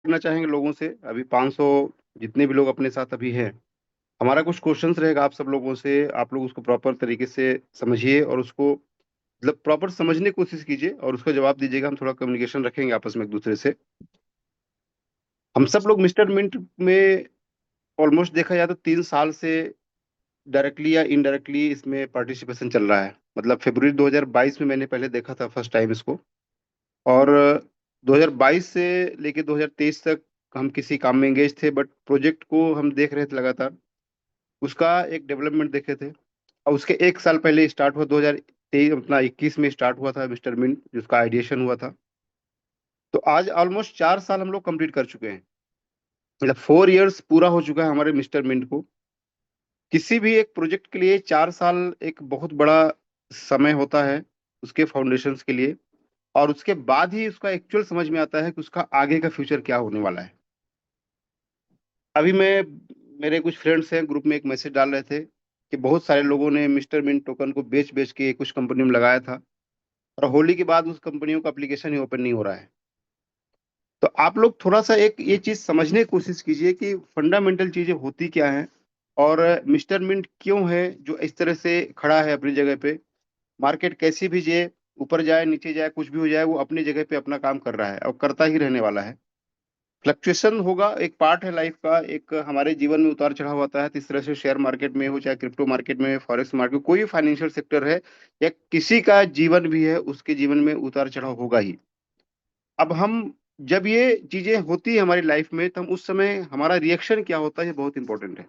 करना चाहेंगे लोगों से अभी 500 जितने भी लोग अपने साथ अभी हैं। हमारा कुछ क्वेश्चंस रहेगा आप सब लोगों से, आप लोग उसको प्रॉपर तरीके से समझिए और उसको मतलब प्रॉपर समझने की कोशिश कीजिए और उसका जवाब दीजिएगा। हम थोड़ा कम्युनिकेशन रखेंगे आपस में एक दूसरे से। हम सब लोग मिस्टर मिंट में ऑलमोस्ट देखा जाए तो 3 साल से डायरेक्टली या इनडायरेक्टली इसमें पार्टिसिपेशन चल रहा है। मतलब फरवरी 2022 में मैंने पहले देखा था फर्स्ट टाइम इसको, और 2022 से लेके 2023 तक हम किसी काम में एंगेज थे, बट प्रोजेक्ट को हम देख रहे थे लगातार, उसका एक डेवलपमेंट देखे थे। और उसके 1 साल पहले स्टार्ट हुआ 2023 अपना 21 में स्टार्ट हुआ था मिस्टर मिंट, जिसका आइडिएशन हुआ था। तो आज ऑलमोस्ट 4 साल हम लोग कंप्लीट कर चुके हैं। मतलब 4 इयर्स पूरा हो चुका है हमारे मिस्टर मिंट को। किसी भी एक प्रोजेक्ट के लिए 4 साल एक बहुत बड़ा समय होता है उसके फाउंडेशंस के लिए, और उसके बाद ही उसका एक्चुअल समझ में आता है कि उसका आगे का फ्यूचर क्या होने वाला है। अभी मेरे कुछ फ्रेंड्स हैं ग्रुप में एक मैसेज डाल रहे थे कि बहुत सारे लोगों ने मिस्टर मिंट टोकन को बेच बेच के कुछ कंपनी में लगाया था, और होली के बाद उस कंपनियों का एप्लीकेशन ही ओपन नहीं हो रहा है। तो आप लोग थोड़ा सा एक ये चीज समझने की कोशिश कीजिए कि फंडामेंटल चीजें होती क्या हैं, और मिस्टर मिंट क्यों है जो इस तरह से खड़ा है अपनी जगह पे। मार्केट कैसी भी जाए, ऊपर जाए नीचे जाए कुछ भी हो जाए, वो अपनी जगह पे अपना काम कर रहा है और करता ही रहने वाला है। फ्लक्चुएशन होगा, एक पार्ट है लाइफ का, एक हमारे जीवन में उतार चढ़ाव होता है। तो इस तरह से शेयर मार्केट में हो, चाहे क्रिप्टो मार्केट में, फॉरेक्स मार्केट, कोई भी फाइनेंशियल सेक्टर है या किसी का जीवन भी है, उसके जीवन में उतार चढ़ाव होगा ही। अब हम जब ये चीजें होती है हमारी लाइफ में, तो हम उस समय हमारा रिएक्शन क्या होता है ये बहुत इंपॉर्टेंट है।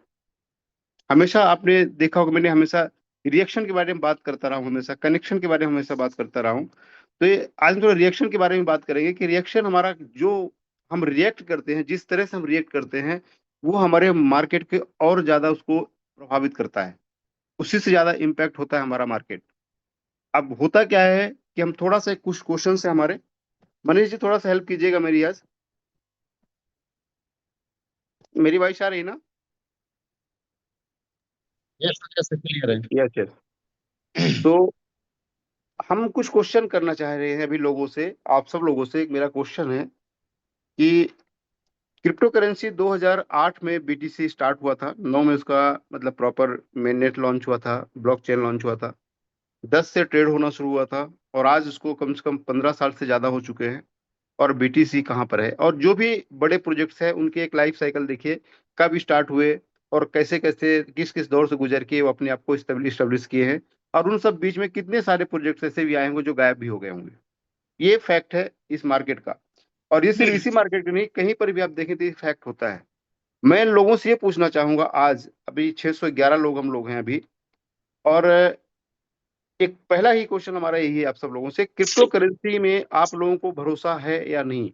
हमेशा आपने देखा होगा मैंने हमेशा रिएक्शन के बारे में बात करता रहा हूँ, हमेशा कनेक्शन के बारे में हमेशा बात करता रहा हूँ। तो ये आज हम थोड़ा रिएक्शन के बारे में बात करेंगे कि रिएक्शन हमारा जो हम रिएक्ट करते हैं, जिस तरह से हम रिएक्ट करते हैं, वो हमारे मार्केट के और ज्यादा उसको प्रभावित करता है। उसी से ज्यादा इम्पैक्ट होता है हमारा मार्केट। अब होता क्या है कि हम थोड़ा सा कुछ क्वेश्चन है हमारे। मनीष जी थोड़ा सा हेल्प कीजिएगा मेरी आज। मेरी वॉइस आ रही ना? यस सर, यस क्लियर है। Yes yes. तो हम कुछ क्वेश्चन करना चाह रहे हैं अभी लोगों से, आप सब लोगों से। एक मेरा क्वेश्चन है कि क्रिप्टो करेंसी 2008 में बीटीसी स्टार्ट हुआ था, 9 में उसका मतलब प्रॉपर मेननेट लॉन्च हुआ था, ब्लॉकचेन लॉन्च हुआ था, 10 से ट्रेड होना शुरू हुआ था, और आज उसको कम से कम 15 साल से ज्यादा हो चुके हैं। और बीटीसी कहाँ पर है, और जो भी बड़े प्रोजेक्ट्स हैं उनके एक लाइफ साइकिल देखिए, कब स्टार्ट हुए और कैसे कैसे किस किस दौर से गुजर के वो अपने आप को स्टेब्लिश किए हैं, और उन सब बीच में कितने सारे प्रोजेक्ट्स ऐसे भी आए होंगे जो गायब भी हो गए होंगे। ये फैक्ट है इस मार्केट का। और ये सिर्फ इसी मार्केट का नहीं, कहीं पर भी आप देखें तो ये फैक्ट होता है। मैं इन लोगों से ये पूछना चाहूंगा, आज अभी 611 लोग हम लोग हैं अभी, और एक पहला ही क्वेश्चन हमारा यही है आप सब लोगों से, क्रिप्टो करेंसी में आप लोगों को भरोसा है या नहीं?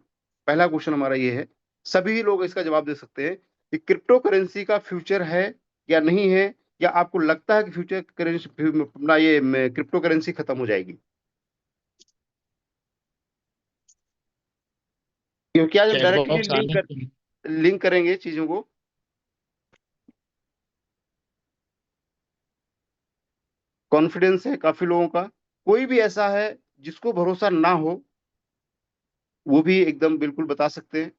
पहला क्वेश्चन हमारा ये है। सभी लोग इसका जवाब दे सकते हैं कि क्रिप्टो करेंसी का फ्यूचर है या नहीं है, या आपको लगता है कि फ्यूचर करेंसी अपना ये क्रिप्टो करेंसी खत्म हो जाएगी। क्योंकि आज हम चैट डायरेक्टली बॉक्स आने लिंक करेंगे चीजों को। कॉन्फिडेंस है काफी लोगों का, कोई भी ऐसा है जिसको भरोसा ना हो, वो भी एकदम बिल्कुल बता सकते हैं।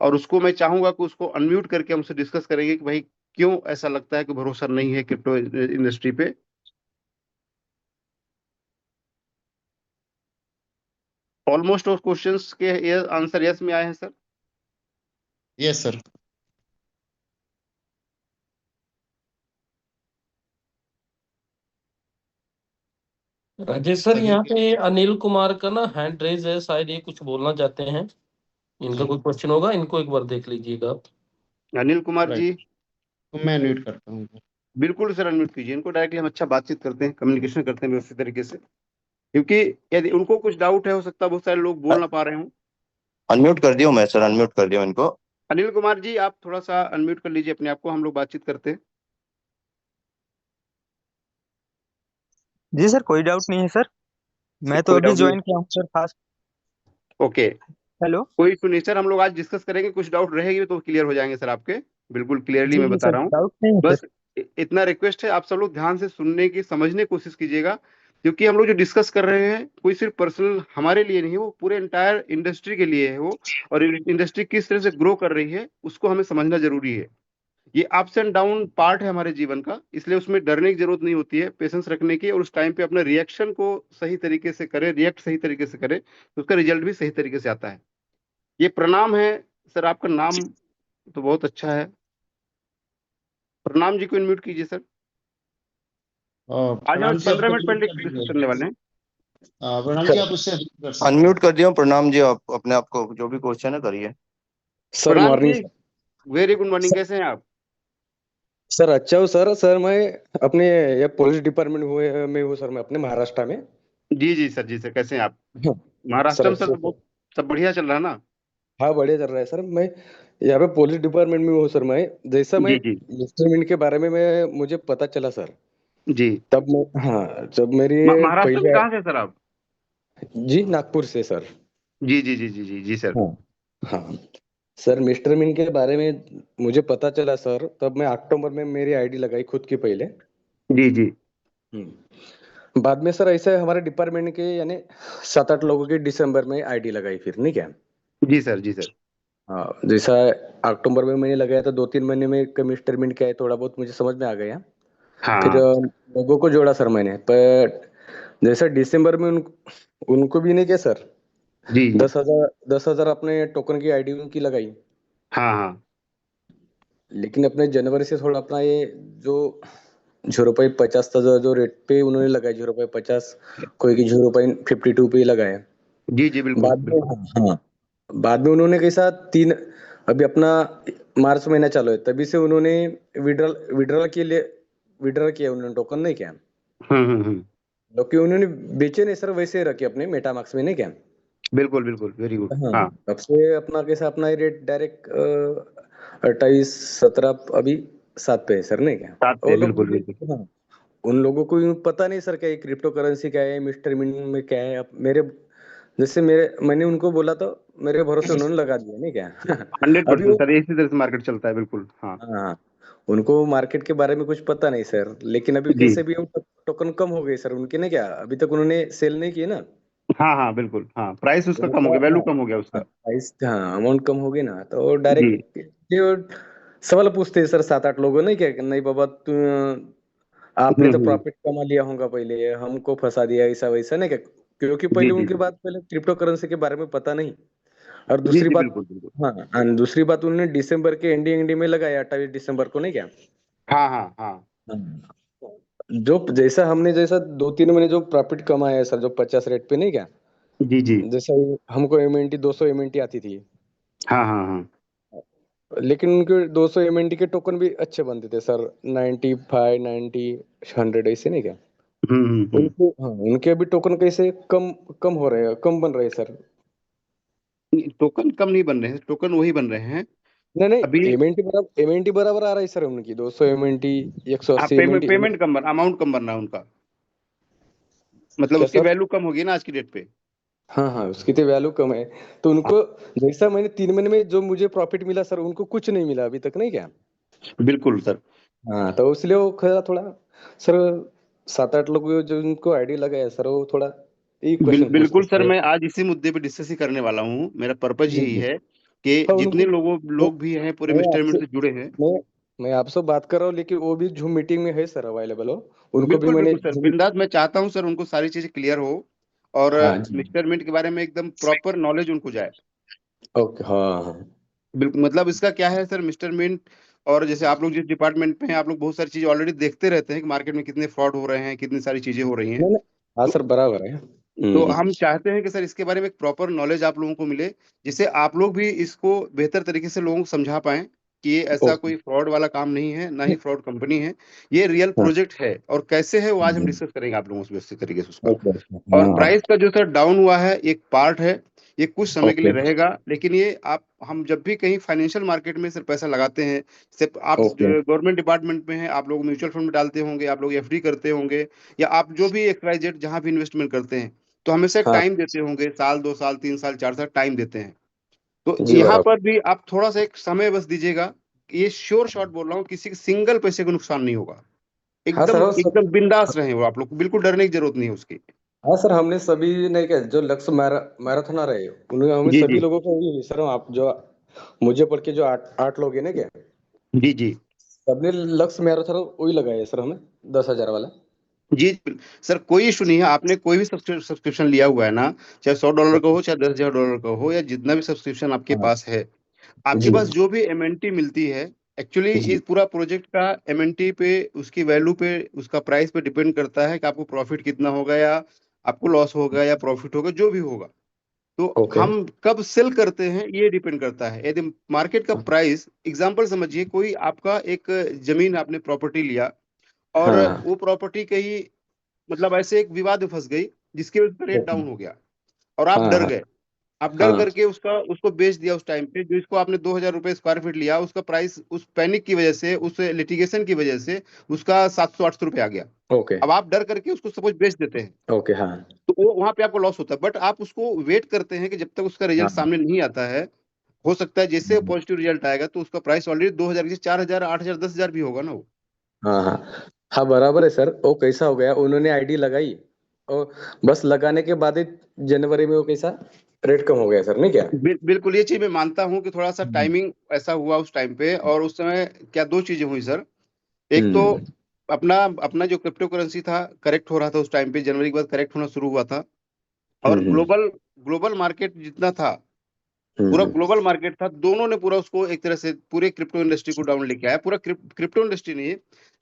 और उसको मैं चाहूंगा कि उसको अनम्यूट करके हम उससे डिस्कस करेंगे कि भाई क्यों ऐसा लगता है कि भरोसा नहीं है क्रिप्टो इंडस्ट्री पे। ऑलमोस्ट और क्वेश्चंस के ये आंसर यस में आए हैं sir. Yes sir. Rajesh sir, सभी यहाँ पे अनिल कुमार का ना हैंड रेज है, शायद ये कुछ बोलना चाहते हैं। इनका जी कोई क्वेश्चन होगा, इनको एक बार देख लीजिएगा आप। अनिल कुमार राइट, जी, तो मैं म्यूट करता हूँ। बिल्कुल सर अनम्यूट कीजिए इनको। डायरेक्टली हम अच्छा बातचीत करते हैं, कम्युनिकेशन करते हैं व्यवस्थित तरीके से, क्योंकि यदि उनको कुछ डाउट है, हो सकता है बहुत सारे लोग बोल ना पा रहे हों। अनम्यूट कर दियो मैं सर, अनम्यूट कर दियो इनको। अनिल कुमार जी आप थोड़ा सा अनम्यूट कर लीजिए अपने आप को, हम लोग बातचीत करते हैं। जी सर, कोई डाउट नहीं है सर। मैं तो कोई अभी डाउट नहीं? ज्वाइन किया हूँ सर, खास। Okay, hello. कोई इशू नहीं सर, हम लोग आज डिस्कस करेंगे, कुछ डाउट रहेगी तो क्लियर हो जाएंगे सर आपके। बिल्कुल क्लियरली जी मैं जी बता सर, रहा हूँ। डाउट नहीं है सर। बस इतना रिक्वेस्ट है, आप सब लोग ध्यान से सुनने की समझने की कोशिश कीजिएगा। क्योंकि हम लोग जो डिस्कस कर रहे हैं कोई सिर्फ पर्सनल हमारे लिए नहीं है, वो पूरे एंटायर इंडस्ट्री के लिए है वो। और इंडस्ट्री किस तरह से ग्रो कर रही है उसको हमें समझना जरूरी है। ये अप्स एंड डाउन पार्ट है हमारे जीवन का, इसलिए उसमें डरने की जरूरत नहीं होती है, पेशेंस रखने की, और उस टाइम पे अपने रिएक्शन को सही तरीके से करें, रिएक्ट सही तरीके से करें, तो उसका रिजल्ट भी सही तरीके से आता है। ये प्रणाम है। सर आपका नाम तो बहुत अच्छा है। प्रणाम जी को इनम्यूट कीजिए सर। आज हम प्रणाम जी, 15 आपको मिनट unmute पहले कर डिस्कस दीजिए। करने वाले हैं। प्रणाम जी, आप उससे unmute कर सकते हैं। अनम्यूट कर दिया हूँ। प्रणाम जी, आप अपने आप को जो भी क्वेश्चन है करिए। सर प्रणाम मॉर्निंग जी, वेरी गुड मॉर्निंग, कैसे हैं आप? सर। अच्छा हो सर। सर मैं अपने ये पुलिस डिपार्टमेंट में हूँ सर, मैं अपने महाराष्ट्र में। जी जी सर, जी सर, कैसे हैं आप? हाँ, सर महाराष्ट्र में सर अच्छे तो सर। बहुत सब बढ़िया चल रहा है ना? हाँ बढ़िया चल रहा है सर। मैं यहाँ पे पुलिस डिपार्टमेंट में हूँ सर। मैं जैसा मैं जी जी इंस्ट्रूमेंट के बारे में मुझे पता चला सर, जी। तब मैं, हाँ, जब मेरी महाराष्ट्र में पहले, कहाँ से सर आप? जी नागपुर से सर। जी जी जी जी जी जी सर। हाँ हाँ सर, मिस्टर मीन के बारे में मुझे पता चला सर, तब मैं अक्टूबर में मेरी आईडी लगाई खुद की पहले। जी जी बाद में सर ऐसा है, हमारे डिपार्टमेंट के यानी 7-8 लोगों की दिसंबर में आईडी लगाई फिर, नहीं क्या? जी सर। जी सर। हाँ, जैसा अक्टूबर में मैंने लगाया था, 2-3 महीने में कमिस्टर मिनट क्या है थोड़ा बहुत मुझे समझ में आ गया। फिर हाँ। लोगों को जोड़ा सर मैंने, पर जैसा दिसंबर में उनको भी नहीं किया सर। जी जी। 10,000 अपने टोकन की आईडी उनकी लगाई। हाँ हाँ। लेकिन अपने जनवरी से थोड़ा अपना ये जो 0.50 था, जो रेट पे उन्होंने लगाया 0.50, कोई की 0.52 पे ही लगाया। जी जी बिल्कुल बाद में, बिल्कुल। हाँ, बाद में उन्होंने कैसा तीन, अभी अपना मार्च महीना चालू है, तभी से उन्होंने विड्रॉल विड्रॉल के लिए विड्रॉल किया उन्होंने, टोकन नहीं क्या, हम्म। क्योंकि उन्होंने बेचे नहीं सर, वैसे ही रखे अपने मेटामाक्स में, नहीं क्या। बिल्कुल बिल्कुल, वेरी गुड। हाँ, हाँ। तब से अपना कैसा अपना रेट डायरेक्ट 28-17 अभी 7 पे है सर, नहीं क्या। साथ पे और लोग बिल्कुल बिल्कुल। हाँ, उन लोगों को यूं पता नहीं सर क्या है क्रिप्टो करेंसी, क्या है मिस्टर मिन में क्या है। अब मेरे जैसे मैंने उनको बोला तो मेरे भरोसे उन्होंने लगा दिया, नहीं क्या। हंड्रेड अभी परसेंट वो, सर, इसी तरह से मार्केट चलता है, बिल्कुल। हाँ। हाँ, उनको मार्केट के बारे में कुछ पता नहीं सर, लेकिन अभी जी। कैसे भी वो टोकन कम हो गए सर उनके, ना क्या, अभी तक उन्होंने सेल नहीं किए ना। हाँ हाँ बिल्कुल, हाँ, प्राइस उसका कम हो उनका, गया, वैल्यू हाँ, कम हो गया हाँ, उसका। प्राइस, हाँ, अमाउंट कम हो गई ना, तो जी डायरेक्ट ये सवाल पूछते हैं सर 7-8 लोगों ने, क्या नहीं बाबा तू, आपने तो हम्म। प्रॉफिट कमा लिया होगा, पहले हमको फंसा दिया ऐसा वैसा, नहीं क्या। क्योंकि जी पहले जी उनके जी बात, पहले क्रिप्टो करेंसी के बारे में पता नहीं। और जी दूसरी जी बात, बिल्कुल बिल्कुल। हाँ, और दूसरी बात उन्होंने दिसंबर के एंडिंग एंडिंग में लगाया, 28 दिसंबर को, नहीं क्या। हाँ हाँ हाँ। हाँ। जो जैसा हमने जैसा 2-3 महीने जो प्रॉफिट कमाया है सर, जो 50 रेट पे, नहीं क्या, जी जी। जैसा हमको एमएनटी 200 एमएनटी आती थी, हाँ हाँ हाँ। लेकिन उनके 200 एमएनटी के टोकन भी अच्छे बनते थे सर, 95, 90, 100 ऐसे, नहीं क्या। हम्म। उनके, हाँ, उनके अभी टोकन कैसे कम कम हो रहे हैं, कम बन रहे हैं सर। टोकन कम नहीं बन रहे हैं, टोकन वही बन रहे हैं नहीं नहीं, अभी। एमएनटी बराबर आ रही है सर उनकी, 200 एमएनटी, एक सौ हाँ, अस्सी पेमेंट एमएनटी पेमेंट कम बन, अमाउंट कम बन रहा है उनका, मतलब क्या उसकी सर। वैल्यू कम होगी ना आज की डेट पे। हाँ हाँ, उसकी तो वैल्यू कम है। तो उनको, जैसा मैंने 3 महीने में जो मुझे प्रॉफिट मिला सर, उनको कुछ नहीं मिला अभी तक, नहीं क्या। बिल्कुल सर। हाँ, तो इसलिए वो खड़ा थोड़ा सर, 7-8 लोग जो उनको आईडी लगाया सर, वो थोड़ा यही क्वेश्चन पूछते बिल्कुल सर, थे। मैं आज इसी मुद्दे पे डिस्कस ही करने वाला हूँ, मेरा पर्पज जी यही जी। है कि हाँ, जितने उनको, मैं लोग भी हैं पूरे मैं मिस्टर आपसे मिनट से जुड़े हैं। मैं मैं आपसे बात कर रहा हूँ, लेकिन वो भी जूम मीटिंग में है सर, अवेलेबल हो, उनको भी बिल्कुल मैंने बिल्कुल सर, Zoom-। बिंदास, मैं चाहता हूँ सर उनको सारी चीजें क्लियर हो, और हाँ जी। मिस्टर मिंट के बारे में एकदम प्रॉपर नॉलेज उनको जाए। ओके, हाँ हाँ। बिल्कुल, मतलब इसका क्या है सर, मिस्टर मिंट, और जैसे आप लोग जिस डिपार्टमेंट में हैं, आप लोग बहुत सारी चीजें ऑलरेडी देखते रहते हैं कि मार्केट में कितने फ्रॉड हो रहे हैं, कितनी सारी चीजें हो रही हैं। नहीं नहीं, हाँ तो सर बराबर है। तो हम चाहते हैं कि सर इसके बारे में एक प्रॉपर नॉलेज आप लोगों को मिले, जिससे आप लोग भी इसको बेहतर तरीके से लोगों को समझा पाएं कि ये ऐसा ओके। कोई फ्रॉड वाला काम नहीं है, ना ही फ्रॉड कंपनी है, ये रियल हाँ। प्रोजेक्ट है, और कैसे है वो आज हम डिस्कस करेंगे आप लोगों से व्यवस्थित तरीके से उसका। ओके। और हाँ हाँ। प्राइस का जो सर डाउन हुआ है एक पार्ट है, ये कुछ समय के लिए ओके। रहेगा, लेकिन ये आप हम जब भी कहीं फाइनेंशियल मार्केट में सर पैसा लगाते हैं, सिर्फ आप ओके। गवर्नमेंट डिपार्टमेंट में हैं, आप लोग म्यूचुअल फंड में डालते होंगे, आप लोग एफडी करते होंगे, या आप जो भी एक्स वाई जेड जहां भी इन्वेस्टमेंट करते हैं, तो हमेशा एक हाँ टाइम देते होंगे, साल 2 साल 3 साल 4 साल टाइम देते हैं। तो जी, यहाँ बराबर। पर भी आप थोड़ा सा एक समय बस दीजिएगा। ये श्योर शॉट बोल रहा हूँ, किसी के सिंगल पैसे का नुकसान नहीं होगा। हाँ सर, एकदम एकदम बिंदास रहे हो आप लोग, बिल्कुल डरने की जरूरत नहीं है उसकी। हाँ सर, हमने सभी नहीं क्या जो लक्ष्य मैराथन रहे उन्हें हमें जी सभी जी लोगों को वही सर, आप जो मुझे पढ़ के जो आठ लोग हैं ना क्या, जी जी सबने लक्ष्य मैराथन वही लगाया है सर हमें, 10,000 वाला। जी सर, कोई इशू नहीं है। आपने कोई भी सब्सक्रिप्शन लिया हुआ है ना, चाहे $100 का हो, चाहे $10,000 का हो, या जितना भी सब्सक्रिप्शन आपके हाँ पास है, आपके जी पास जो भी एमएनटी मिलती है, एक्चुअली जी। इस पूरा प्रोजेक्ट का एमएनटी पे, उसकी वैल्यू पे, उसका प्राइस पे डिपेंड करता है कि आपको प्रॉफिट कितना होगा, या आपको लॉस होगा, या प्रॉफिट होगा, जो भी होगा। तो ओके। हम कब सेल करते हैं ये डिपेंड करता है। यदि मार्केट का प्राइस, एग्जांपल समझिए, कोई आपका एक जमीन, आपने प्रॉपर्टी लिया, और हाँ वो प्रॉपर्टी कहीं, मतलब ऐसे एक विवाद में फंस गई, जिसके वजह से रेट डाउन हो गया, और आप हाँ डर हाँ गए। आप डर हाँ। करके उसको बेच दिया उस टाइम पे, जो इसको आपने 2,000 रुपए स्क्वायर फीट लिया, उसका प्राइस उस पैनिक की वजह से, उस लिटिगेशन की वजह से उसका 700-800 रुपए आ गया। ओके अब आप डर करके उसको सपोज बेच देते हैं, ओके। हाँ तो वो वहां पे आपको लॉस होता है। बट आप उसको वेट करते हैं कि जब तक उसका रिजल्ट हाँ सामने नहीं आता है, हो सकता है जैसे पॉजिटिव रिजल्ट आएगा तो उसका प्राइस ऑलरेडी 2,000 की 4,000, 8,000, 10,000 भी होगा ना वो। हाँ हाँ हाँ, बराबर है सर। वो कैसा हो गया, उन्होंने आईडी लगाई और बस लगाने के बाद ही जनवरी में वो कैसा रेट कम हो गया सर, नहीं क्या? बिल्कुल, ये चीज मैं मानता हूँ कि थोड़ा सा हम्म टाइमिंग ऐसा हुआ उस टाइम पे, और उस समय क्या दो चीजें हुई सर। एक तो हम्म अपना अपना जो क्रिप्टो करेंसी था, करेक्ट हो रहा था उस टाइम पे, जनवरी के बाद करेक्ट होना शुरू हुआ था। और हम्म ग्लोबल ग्लोबल मार्केट जितना था, पूरा हम्म। ग्लोबल मार्केट था, दोनों ने पूरा उसको एक तरह से पूरे क्रिप्टो इंडस्ट्री को डाउन लेके आया। पूरा क्रिप्टो इंडस्ट्री नहीं,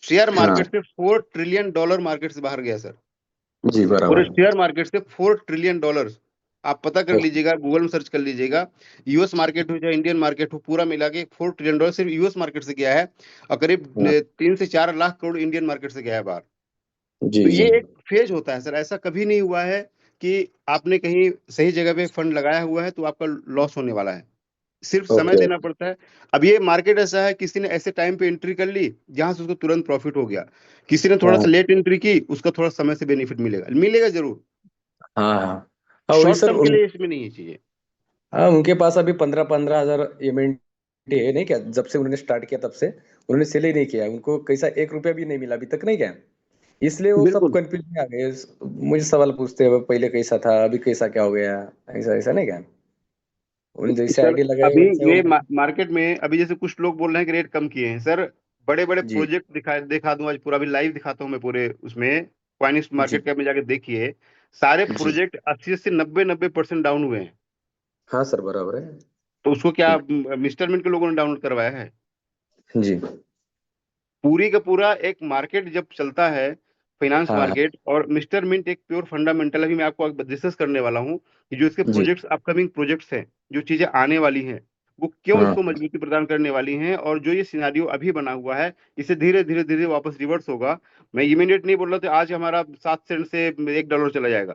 शेयर हाँ मार्केट से $4 ट्रिलियन मार्केट से बाहर गया सर। जी पूरे बराबर। शेयर मार्केट से $4 ट्रिलियन। आप पता कर ओके। लीजिएगा, गूगल में सर्च कर लीजिएगा। यूएस मार्केट हो चाहे इंडियन मार्केट हो, पूरा मिला के $4 ट्रिलियन सिर्फ यूएस मार्केट से गया है, और करीब हाँ 3 से 4 लाख करोड़ इंडियन मार्केट से गया है बाहर। तो जी ये जी। एक फेज होता है सर, ऐसा कभी नहीं हुआ है कि आपने कहीं सही जगह पे फंड लगाया हुआ है तो आपका लॉस होने वाला है। सिर्फ समय ओके। देना पड़ता है। अब ये मार्केट ऐसा है, किसी ने ऐसे टाइम पे एंट्री कर ली जहां से उसको तुरंत प्रॉफिट हो गया, किसी ने थोड़ा सा हाँ लेट एंट्री की, उसका थोड़ा समय से बेनिफिट मिलेगा, मिलेगा जरूर। हाँ हाँ हाँ वही शॉर्ट सर टर्म के लिए इसमें नहीं है चीजें। हाँ, उनके पास अभी 15,000 एमएनटी है, नहीं क्या? जब से उन्होंने स्टार्ट किया तब से उन्होंने सेल ही नहीं किया, उनको कैसा 1 रुपया भी नहीं मिला अभी तक, नहीं क्या? इसलिए वो सब बिल्कुल कंफ्यूज में आ गए, मुझे सवाल पूछते हैं पहले कैसा था अभी कैसा क्या हो गया, ऐसा ऐसा नहीं क्या? उन्होंने जैसे सर, आईडी लगाई अभी वैसे वो। ये मार्केट में अभी जैसे कुछ लोग बोल रहे हैं कि रेट कम किए हैं सर। बड़े बड़े जी प्रोजेक्ट दिखा दूं आज पूरा, अभी लाइव दिखाता हूं मैं पूरे उसमें। कॉइनिस्ट जी मार्केट कैप में जाके देखिए, सारे जी। प्रोजेक्ट 80 से 90% डाउन हुए हैं। हाँ सर बराबर है। तो उसको क्या मिस्टर मिंट के लोगों ने डाउनलोड करवाया है? जी। पूरी का पूरा एक मार्केट जब चलता है, फाइनेंस हाँ हाँ मार्केट, और मिस्टर मिंट एक प्योर फंडामेंटल, अभी मैं आपको डिस्कस करने वाला हूँ कि जो इसके जी। प्रोजेक्ट्स, अपकमिंग प्रोजेक्ट्स हैं, जो चीजें आने वाली हैं, वो क्यों हाँ इसको मजबूती प्रदान करने वाली हैं, और जो ये सिनारियो अभी बना हुआ है, इसे धीरे धीरे धीरे वापस रिवर्स होगा। मैं इमीडिएट नहीं बोल रहा था आज हमारा 7 सेंट से $1 चला जाएगा,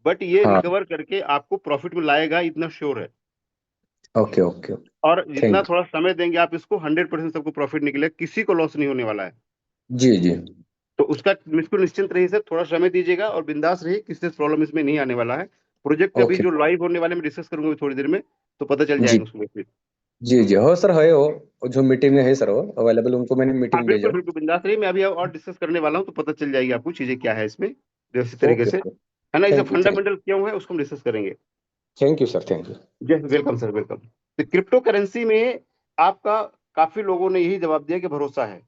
बट ये हाँ। रिकवर करके आपको प्रॉफिट में लाएगा, इतना श्योर है। Okay okay. और जितना थैंक थोड़ा समय देंगे आप इसको, 100% सबको प्रॉफिट निकलेगा, किसी को लॉस नहीं होने वाला है। जी जी। तो उसका बिल्कुल निश्चिंत रहिए सर, थोड़ा समय दीजिएगा और बिंदास रहिए, किसी से प्रॉब्लम इसमें नहीं आने वाला है। प्रोजेक्ट अभी ओके। जो लाइव होने वाले मैं डिस्कस करूंगा थोड़ी देर में, तो पता चल जी जाएगा उसमें फिर। जी जी हो सर, है वो जो मीटिंग में है सर, वो अवेलेबल, उनको मैंने हाँ मीटिंग भेजा। बिल्कुल बिल्कुल, बिंदास रहिए, मैं अभी और डिस्कस करने वाला हूँ, तो पता चल जाएगी आपको चीजें क्या है इसमें व्यवस्थित तरीके ओके से, ओके। है ना। इसे थैंक यू थैंक फंडामेंटल क्यों है उसको हम डिस्कस करेंगे। Thank you sir, thank you. जय, वेलकम सर, वेलकम। तो क्रिप्टो करेंसी में आपका, काफी लोगों ने यही जवाब दिया कि भरोसा है।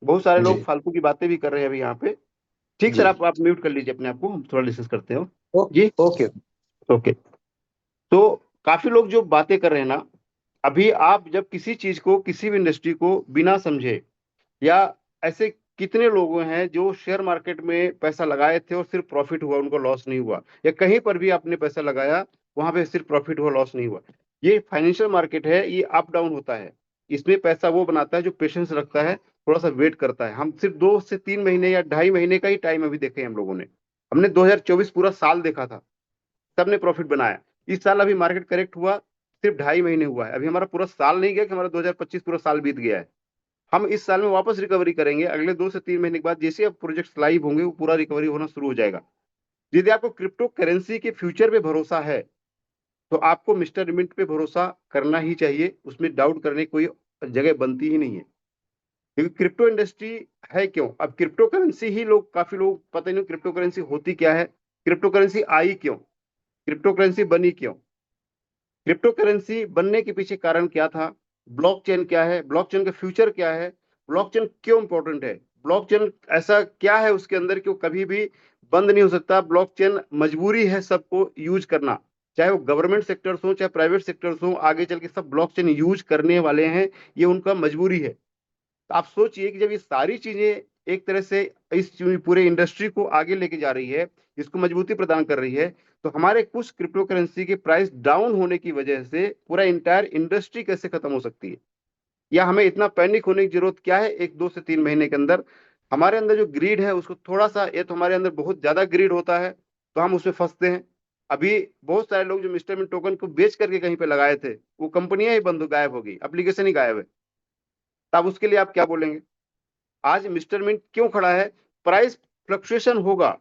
बहुत सारे लोग जी फालतू की बातें भी कर रहे हैं अभी यहाँ पे। ठीक सर, जी। आप म्यूट कर लीजिए अपने आप को, हम थोड़ा डिस्कस करते हो। ओ, जी, ओके। ओके। तो काफी लोग जो बातें कर रहे हैं ना, अभी आप जब किसी चीज को, किसी भी इंडस्ट्री को बिना समझे, या ऐसे कितने लोग हैं जो शेयर मार्केट में पैसा लगाए थे और सिर्फ प्रॉफिट हुआ, उनको लॉस नहीं हुआ, या कहीं पर भी आपने पैसा लगाया, वहां पे सिर्फ प्रॉफिट हुआ, लॉस नहीं हुआ। ये फाइनेंशियल मार्केट है, ये अप डाउन होता है। इसमें पैसा वो बनाता है जो पेशेंस रखता है, थोड़ा सा वेट करता है। हम सिर्फ 2 से 3 महीने या 2.5 महीने का ही टाइम अभी देखे हैं हम लोगों ने। हमने 2024 पूरा साल देखा था, सबने प्रॉफिट बनाया। इस साल अभी मार्केट करेक्ट हुआ, सिर्फ 2.5 महीने हुआ है, अभी हमारा पूरा साल नहीं गया कि हमारा 2025 पूरा साल बीत गया है। हम इस साल में वापस रिकवरी करेंगे, अगले 2 से 3 महीने के बाद जैसे अब प्रोजेक्ट्स लाइव होंगे, वो पूरा रिकवरी होना शुरू हो जाएगा। यदि आपको क्रिप्टो करेंसी के फ्यूचर पे भरोसा है, तो आपको मिस्टर मिंट पे भरोसा करना ही चाहिए, उसमें डाउट करने की कोई जगह बनती ही नहीं है। क्योंकि क्रिप्टो इंडस्ट्री है क्यों? अब क्रिप्टो करेंसी ही काफी लोग पता ही नहीं क्रिप्टो करेंसी होती क्या है, क्रिप्टो करेंसी आई क्यों, क्रिप्टो करेंसी बनी क्यों, क्रिप्टो करेंसी बनने के पीछे कारण क्या था, ब्लॉकचेन क्या है, ब्लॉकचेन का फ्यूचर क्या है, ब्लॉकचेन क्यों इंपॉर्टेंट है, ब्लॉकचेन ऐसा क्या है उसके अंदर कि वो कभी भी बंद नहीं हो सकता, ब्लॉकचेन मजबूरी है सबको यूज करना, चाहे वो गवर्नमेंट सेक्टर्स हो चाहे प्राइवेट सेक्टर्स हो, आगे चल के सब ब्लॉकचेन यूज करने वाले हैं, ये उनका मजबूरी है। तो आप सोचिए कि जब ये सारी चीजें एक तरह से इस पूरे इंडस्ट्री को आगे लेके जा रही है, इसको मजबूती प्रदान कर रही है, तो हमारे कुछ क्रिप्टो करेंसी के प्राइस डाउन होने की वजह से पूरा इंटायर इंडस्ट्री कैसे खत्म हो सकती है, या हमें इतना पैनिक होने की जरूरत क्या है? 1 2 से 3 महीने के अंदर हमारे अंदर जो ग्रीड है उसको थोड़ा सा, ये तो हमारे अंदर बहुत ज्यादा ग्रीड होता है तो हम उसमें फंसते हैं। अभी बहुत सारे लोग जो मिस्टर मिन टोकन को बेच करके कहीं पे लगाए थे, वो कंपनियां ही बंद गायब हो गई, एप्लीकेशन ही गायब है। तब उसके लिए आप क्या बोलेंगे? आज मिस्टर मिंट क्यों खड़ा है? प्राइस फ्लक्चुएशन होगा,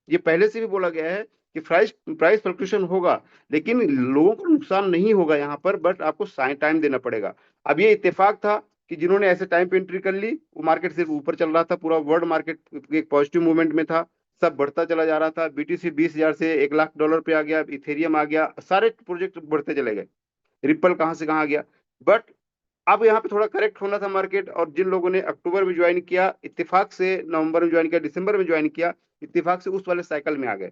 ये पहले से भी बोला गया है कि प्राइस प्राइस फ्लक्चुएशन होगा, लेकिन लोगों को नुकसान नहीं होगा यहाँ पर, बट आपको टाइम देना पड़ेगा। अब ये इत्तेफाक था कि जिन्होंने ऐसे टाइम पे एंट्री कर ली, वो मार्केट सिर्फ ऊपर चल रहा था, पूरा वर्ल्ड मार्केट एक पॉजिटिव मूवमेंट में था, सब बढ़ता चला जा रहा था, बीटीसी 20,000 से $1,00,000 पे आ गया, इथेरियम आ गया, सारे प्रोजेक्ट बढ़ते चले गए, रिपल कहाँ से कहाँ गया। बट अब यहाँ पे थोड़ा करेक्ट होना था मार्केट, और जिन लोगों ने अक्टूबर में ज्वाइन किया, इत्तेफाक से नवंबर में ज्वाइन किया, दिसंबर में ज्वाइन किया, इत्तेफाक से उस वाले साइकिल में आ गए।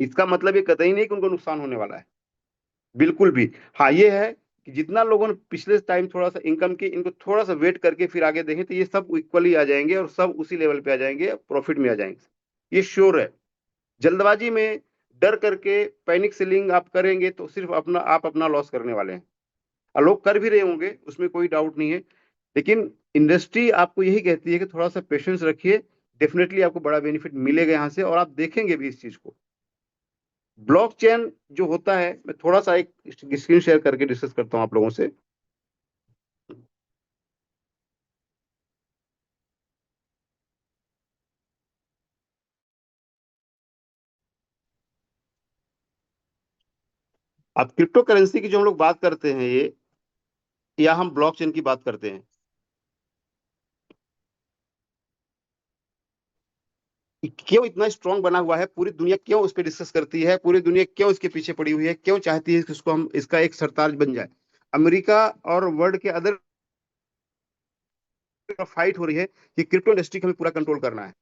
इसका मतलब ये कतई नहीं कि उनको नुकसान होने वाला है, बिल्कुल भी। हाँ ये है कि जितना लोगों ने पिछले टाइम थोड़ा सा इनकम की, इनको थोड़ा सा वेट करके फिर आगे देखें तो ये सब इक्वली आ जाएंगे और सब उसी लेवल पे आ जाएंगे, प्रॉफिट में आ जाएंगे, ये श्योर है। जल्दबाजी में डर करके पैनिक सेलिंग आप करेंगे तो सिर्फ आप अपना लॉस करने वाले हैं, और लोग कर भी रहे होंगे, उसमें कोई डाउट नहीं है। लेकिन इंडस्ट्री आपको यही कहती है कि थोड़ा सा पेशेंस रखिए, डेफिनेटली आपको बड़ा बेनिफिट मिलेगा यहाँ से, और आप देखेंगे भी इस चीज को। ब्लॉकचेन जो होता है, मैं थोड़ा सा एक स्क्रीन शेयर करके डिस्कस करता हूं आप लोगों से। अब क्रिप्टो करेंसी की जो हम लोग बात करते हैं, ये या हम ब्लॉकचेन की बात करते हैं, क्यों इतना स्ट्रांग बना हुआ है, पूरी दुनिया क्यों उस पर डिस्कस करती है, पूरी दुनिया क्यों इसके पीछे पड़ी हुई है, क्यों चाहती है कि उसको हम इसका एक सरताज बन जाए। अमेरिका और वर्ल्ड के अदर फाइट हो रही है कि क्रिप्टो इंडस्ट्री को हमें पूरा कंट्रोल करना है,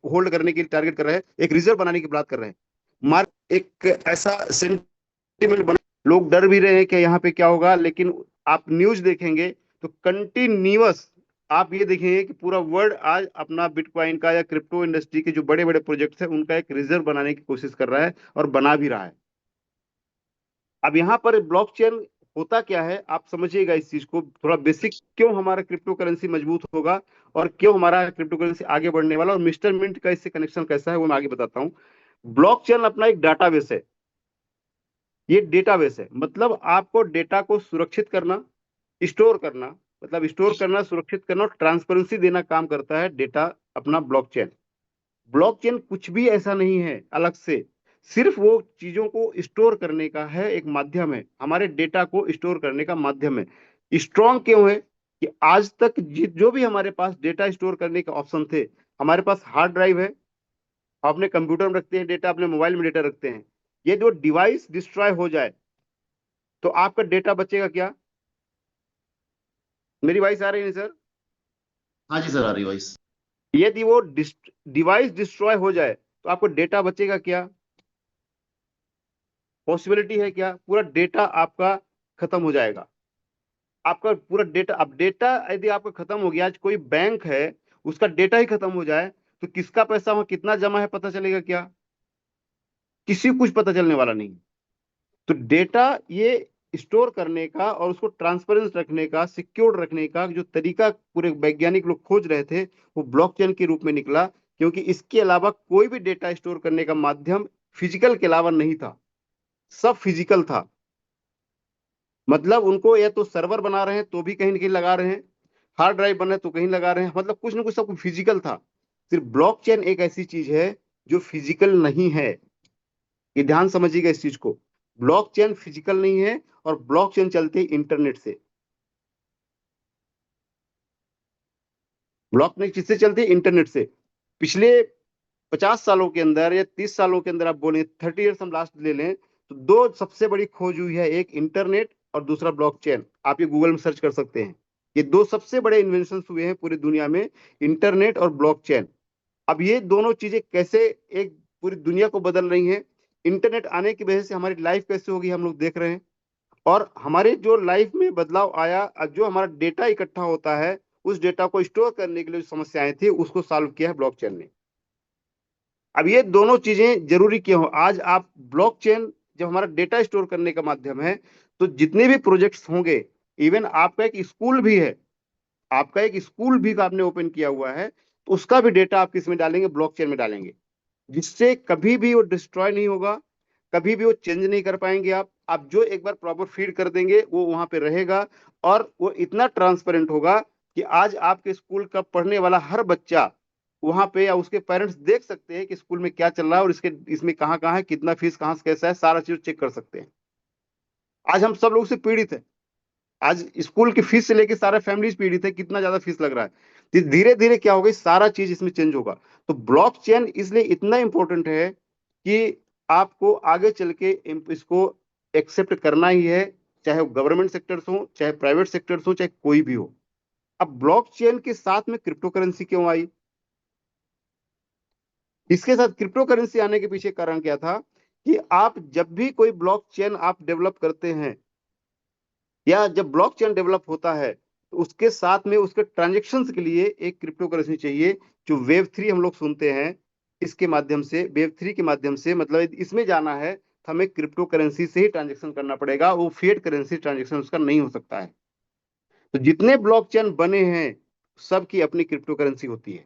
होल्ड करने के लिए टारगेट कर रहे हैं, एक रिजर्व बनाने की बात कर रहे हैं। मार्क एक ऐसा सेंटिमेंट बना, लोग डर भी रहे हैं कि यहाँ पे क्या होगा, लेकिन आप न्यूज देखेंगे तो कंटिन्यूअस आप ये देखेंगे कि पूरा वर्ल्ड आज अपना बिटकॉइन का या क्रिप्टो इंडस्ट्री के जो बड़े बड़े प्रोजेक्ट्स हैं उनका एक रिजर्व बनाने की कोशिश कर रहा है और बना भी रहा है। अब यहाँ पर ब्लॉकचेन होता क्या है, आप समझिएगा इस चीज को थोड़ा बेसिक, क्यों हमारा क्रिप्टो करेंसी मजबूत होगा और क्यों हमारा क्रिप्टो करेंसी आगे बढ़ने वाला, और मिस्टर मिंट का इससे कनेक्शन कैसा है वो मैं आगे बताता हूँ। ब्लॉकचेन अपना एक डाटाबेस है, ये डेटाबेस है, मतलब आपको डेटा को सुरक्षित करना, स्टोर करना, मतलब स्टोर करना, सुरक्षित करना और ट्रांसपेरेंसी देना काम करता है डेटा अपना ब्लॉकचेन। ब्लॉकचेन कुछ भी ऐसा नहीं है अलग से, सिर्फ वो चीजों को स्टोर करने का है एक माध्यम है, हमारे डेटा को स्टोर करने का माध्यम है। स्ट्रॉन्ग क्यों है कि आज तक जो भी हमारे पास डेटा स्टोर करने के ऑप्शन थे, हमारे पास हार्ड ड्राइव है, अपने कंप्यूटर में रखते हैं डेटा, अपने मोबाइल में डेटा रखते हैं, ये जो डिवाइस डिस्ट्रॉय हो जाए तो आपका डेटा बचेगा क्या? मेरी वॉइस आ रही है सर? हाँ जी सर, आ रही वॉइस। यदि वो डिवाइस डिस्ट्रॉय हो जाए तो आपको डेटा बचेगा क्या? पॉसिबिलिटी है क्या? पूरा डेटा आपका खत्म हो जाएगा, आपका पूरा डेटा। अब डेटा यदि आपका खत्म हो गया, आज कोई बैंक है उसका डेटा ही खत्म हो जाए तो किसका पैसा वहां कितना जमा है पता चलेगा क्या? किसी को कुछ पता चलने वाला नहीं। तो डेटा ये स्टोर करने का और उसको ट्रांसपेरेंट रखने का, सिक्योर रखने का जो तरीका पूरे वैज्ञानिक लोग खोज रहे थे, वो ब्लॉकचेन के रूप में निकला, क्योंकि इसके अलावा कोई भी डेटा स्टोर करने का माध्यम फिजिकल के अलावा नहीं था, सब फिजिकल था। मतलब उनको या तो सर्वर बना रहे हैं तो भी कहीं ना कहीं लगा रहे हैं, हार्ड ड्राइव बना है तो कहीं लगा रहे हैं, मतलब कुछ ना कुछ सब कुछ फिजिकल था। सिर्फ ब्लॉकचेन एक ऐसी चीज है जो फिजिकल नहीं है, ये ध्यान समझिएगा इस चीज को। ब्लॉकचेन फिजिकल नहीं है और ब्लॉकचेन चलते इंटरनेट से। ब्लॉकचेन किससे चलती है? इंटरनेट से। पिछले 50 सालों के अंदर या 30 सालों के अंदर आप बोले, 30 ईयर्स हम लास्ट ले लें, तो दो सबसे बड़ी खोज हुई है, एक इंटरनेट और दूसरा ब्लॉकचेन। आप ये गूगल में सर्च कर सकते हैं। ये दो सबसे बड़े इन्वेंशन हुए हैं पूरी दुनिया में, इंटरनेट और ब्लॉकचेन। अब ये दोनों चीजें कैसे एक पूरी दुनिया को बदल रही हैं, इंटरनेट आने की वजह से हमारी लाइफ कैसे होगी हम लोग देख रहे हैं। और हमारे जो लाइफ में बदलाव आया, जो हमारा डेटा इकट्ठा होता है, उस डेटा को स्टोर करने के लिए जो समस्याएं थी उसको सॉल्व किया है ब्लॉकचेन ने। अब ये दोनों चीजें जरूरी क्यों हो? आज आप ब्लॉकचेन जब हमारा डेटा स्टोर करने का माध्यम है, तो जितने भी प्रोजेक्ट्स होंगे, इवन आपका एक स्कूल भी है, आपका एक स्कूल भी आपने ओपन किया हुआ है, तो उसका भी डेटा आप किस में डालेंगे? ब्लॉकचेन में डालेंगे, जिससे कभी भी वो डिस्ट्रॉय नहीं होगा, कभी भी वो चेंज नहीं कर पाएंगे। आप जो एक बार प्रॉपर फीड कर देंगे वो वहां पे रहेगा, और वो इतना ट्रांसपेरेंट होगा कि आज आपके स्कूल का पढ़ने वाला हर बच्चा वहां पे या उसके पेरेंट्स देख सकते हैं कि स्कूल में क्या चल रहा है और इसके इसमें कहाँ कहाँ है, कितना फीस कहाँ से कैसा है, सारा चीज चेक कर सकते हैं। आज हम सब लोग से पीड़ित है, आज स्कूल की फीस से लेके सारा फैमिलीज पीड़ित है, कितना ज्यादा फीस लग रहा है। तो धीरे धीरे क्या होगा, सारा चीज इसमें चेंज होगा। तो ब्लॉकचेन इसलिए इतना इंपॉर्टेंट है कि आपको आगे चल के इसको एक्सेप्ट करना ही है, चाहे वो गवर्नमेंट सेक्टर्स हो, चाहे प्राइवेट सेक्टर्स हो, चाहे कोई भी हो। अब ब्लॉकचेन के साथ में क्रिप्टो करेंसी क्यों आई? इसके साथ क्रिप्टो करेंसी आने के पीछे कारण क्या था कि आप जब भी कोई ब्लॉकचेन आप डेवलप करते हैं, या जब ब्लॉकचेन डेवलप होता है, तो उसके साथ में उसके ट्रांजेक्शन्स के लिए एक क्रिप्टो करेंसी चाहिए, जो वेब 3 हम लोग सुनते हैं। इसके माध्यम से, वेब 3 के माध्यम से, मतलब इसमें जाना है तो हमें क्रिप्टो करेंसी से ही ट्रांजेक्शन करना पड़ेगा, वो फिएट करेंसी ट्रांजेक्शन उसका नहीं हो सकता है। तो जितने ब्लॉकचेन बने हैं, सबकी अपनी क्रिप्टो करेंसी होती है।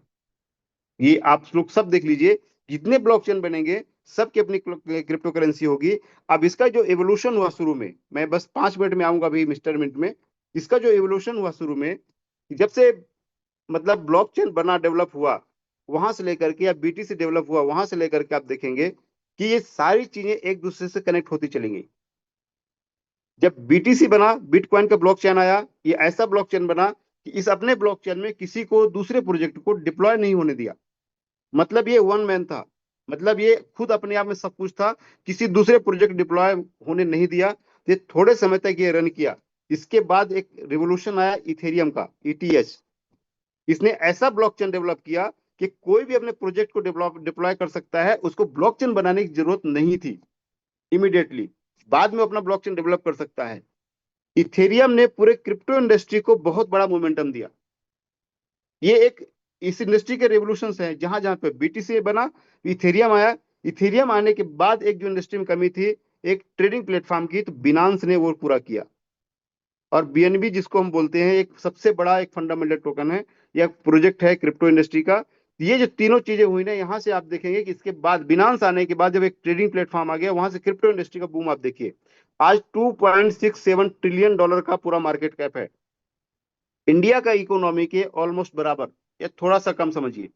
ये आप लोग सब देख लीजिए, जितने ब्लॉकचेन बनेंगे सबकी अपनी क्रिप्टो करेंसी होगी। अब इसका जो एवोल्यूशन हुआ शुरू में, मैं बस 5 मिनट में आऊंगा अभी मिस्टर मिनट में। इसका जो एवोल्यूशन हुआ शुरू में, जब से मतलब ब्लॉकचेन बना, डेवलप हुआ, वहां से लेकर के, या बीटीसी डेवलप हुआ, वहां से लेकर के आप देखेंगे कि ये सारी चीजें एक दूसरे से कनेक्ट होती चलेंगी। जब बीटीसी बना, बिटकॉइन का ब्लॉकचेन आया, ये ऐसा ब्लॉकचेन बना कि इस अपने ब्लॉकचेन में किसी को दूसरे प्रोजेक्ट को डिप्लॉय नहीं होने दिया। मतलब ये वन मैन था, मतलब ये खुद अपने आप में सब कुछ था, किसी दूसरे प्रोजेक्ट डिप्लॉय होने नहीं दिया। ये थोड़े समय तक ये रन किया। इसके बाद एक रिवोल्यूशन आया इथेरियम का, ईटीएच। इसने ऐसा ब्लॉकचेन डेवलप किया कि कोई भी अपने प्रोजेक्ट को डिप्लॉय कर सकता है, उसको ब्लॉकचेन बनाने की जरूरत नहीं थी इमीडिएटली, बाद में अपना ब्लॉकचेन डेवलप कर सकता है। इथेरियम ने पूरे क्रिप्टो इंडस्ट्री को बहुत बड़ा मोमेंटम दिया। ये एक इस इंडस्ट्री के रेवोल्यूशन है, जहां जहां पे बीटीसी बना, इथेरियम आया। इथेरियम आने के बाद एक जो इंडस्ट्री में कमी थी, एक ट्रेडिंग प्लेटफॉर्म की, तो बिनांस ने वो पूरा किया। और बीएनबी जिसको हम बोलते हैं, एक सबसे बड़ा एक फंडामेंटल टोकन है, यह प्रोजेक्ट है क्रिप्टो इंडस्ट्री का। ये जो तीनों चीजें हुई ना, यहां से आप देखेंगे कि इसके बाद बिनांस आने के बाद जब एक ट्रेडिंग प्लेटफॉर्म आ गया, वहां से क्रिप्टो इंडस्ट्री का बूम आप देखिए। आज $2.67 ट्रिलियन का पूरा मार्केट कैप है, इंडिया का इकोनॉमी के ऑलमोस्ट बराबर, या थोड़ा सा कम समझिए,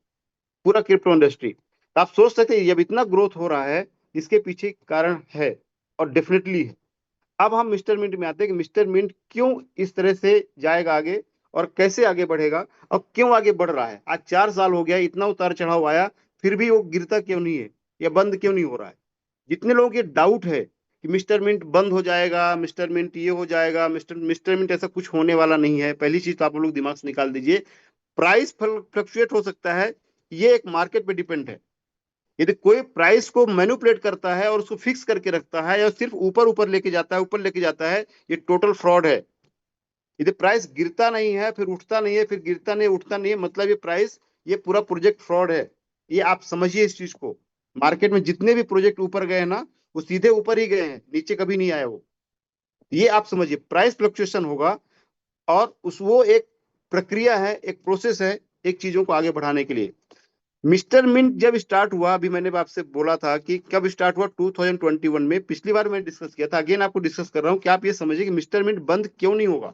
पूरा क्रिप्टो इंडस्ट्री। तो आप सोच सकते हैं जब इतना ग्रोथ हो रहा है, इसके पीछे कारण है, और डेफिनेटली है। अब हम मिस्टर मिंट में आते हैं कि मिस्टर मिंट क्यों इस तरह से जाएगा आगे, और कैसे आगे बढ़ेगा, और क्यों आगे बढ़ रहा है। आज 4 साल हो गया, इतना उतार चढ़ाव आया, फिर भी वो गिरता क्यों नहीं है, या बंद क्यों नहीं हो रहा है। जितने लोगों के डाउट है कि मिस्टर मिंट बंद हो जाएगा, मिस्टर मिंट ये हो जाएगा, मिस्टर मिंट ऐसा कुछ होने वाला नहीं है। पहली चीज तो आप लोग दिमाग से निकाल दीजिए, प्राइस फ्लक्चुएट हो सकता है, ये एक मार्केट पे डिपेंड है। यदि कोई प्राइस को मैनिपुलेट करता है और उसको फिक्स करके रखता है, या सिर्फ ऊपर ऊपर लेके जाता है, ऊपर लेके जाता है, ये टोटल फ्रॉड है। यदि प्राइस गिरता नहीं है, फिर उठता नहीं है, फिर गिरता नहीं, उठता नहीं है, मतलब ये प्राइस, ये पूरा प्रोजेक्ट फ्रॉड है। ये आप समझिए इस चीज को। मार्केट में जितने भी प्रोजेक्ट ऊपर गए हैं ना, वो सीधे ऊपर ही गए हैं, नीचे कभी नहीं आया वो। ये आप समझिए, प्राइस फ्लक्चुएशन होगा, और वो एक प्रक्रिया है, एक प्रोसेस है, एक चीजों को आगे बढ़ाने के लिए। मिस्टर मिंट जब स्टार्ट हुआ, अभी मैंने आपसे बोला था कि कब स्टार्ट हुआ, 2021 में। पिछली बार मैंने डिस्कस किया था, अगेन आपको डिस्कस कर रहा हूं कि आप ये समझिए कि मिस्टर मिंट बंद क्यों नहीं होगा,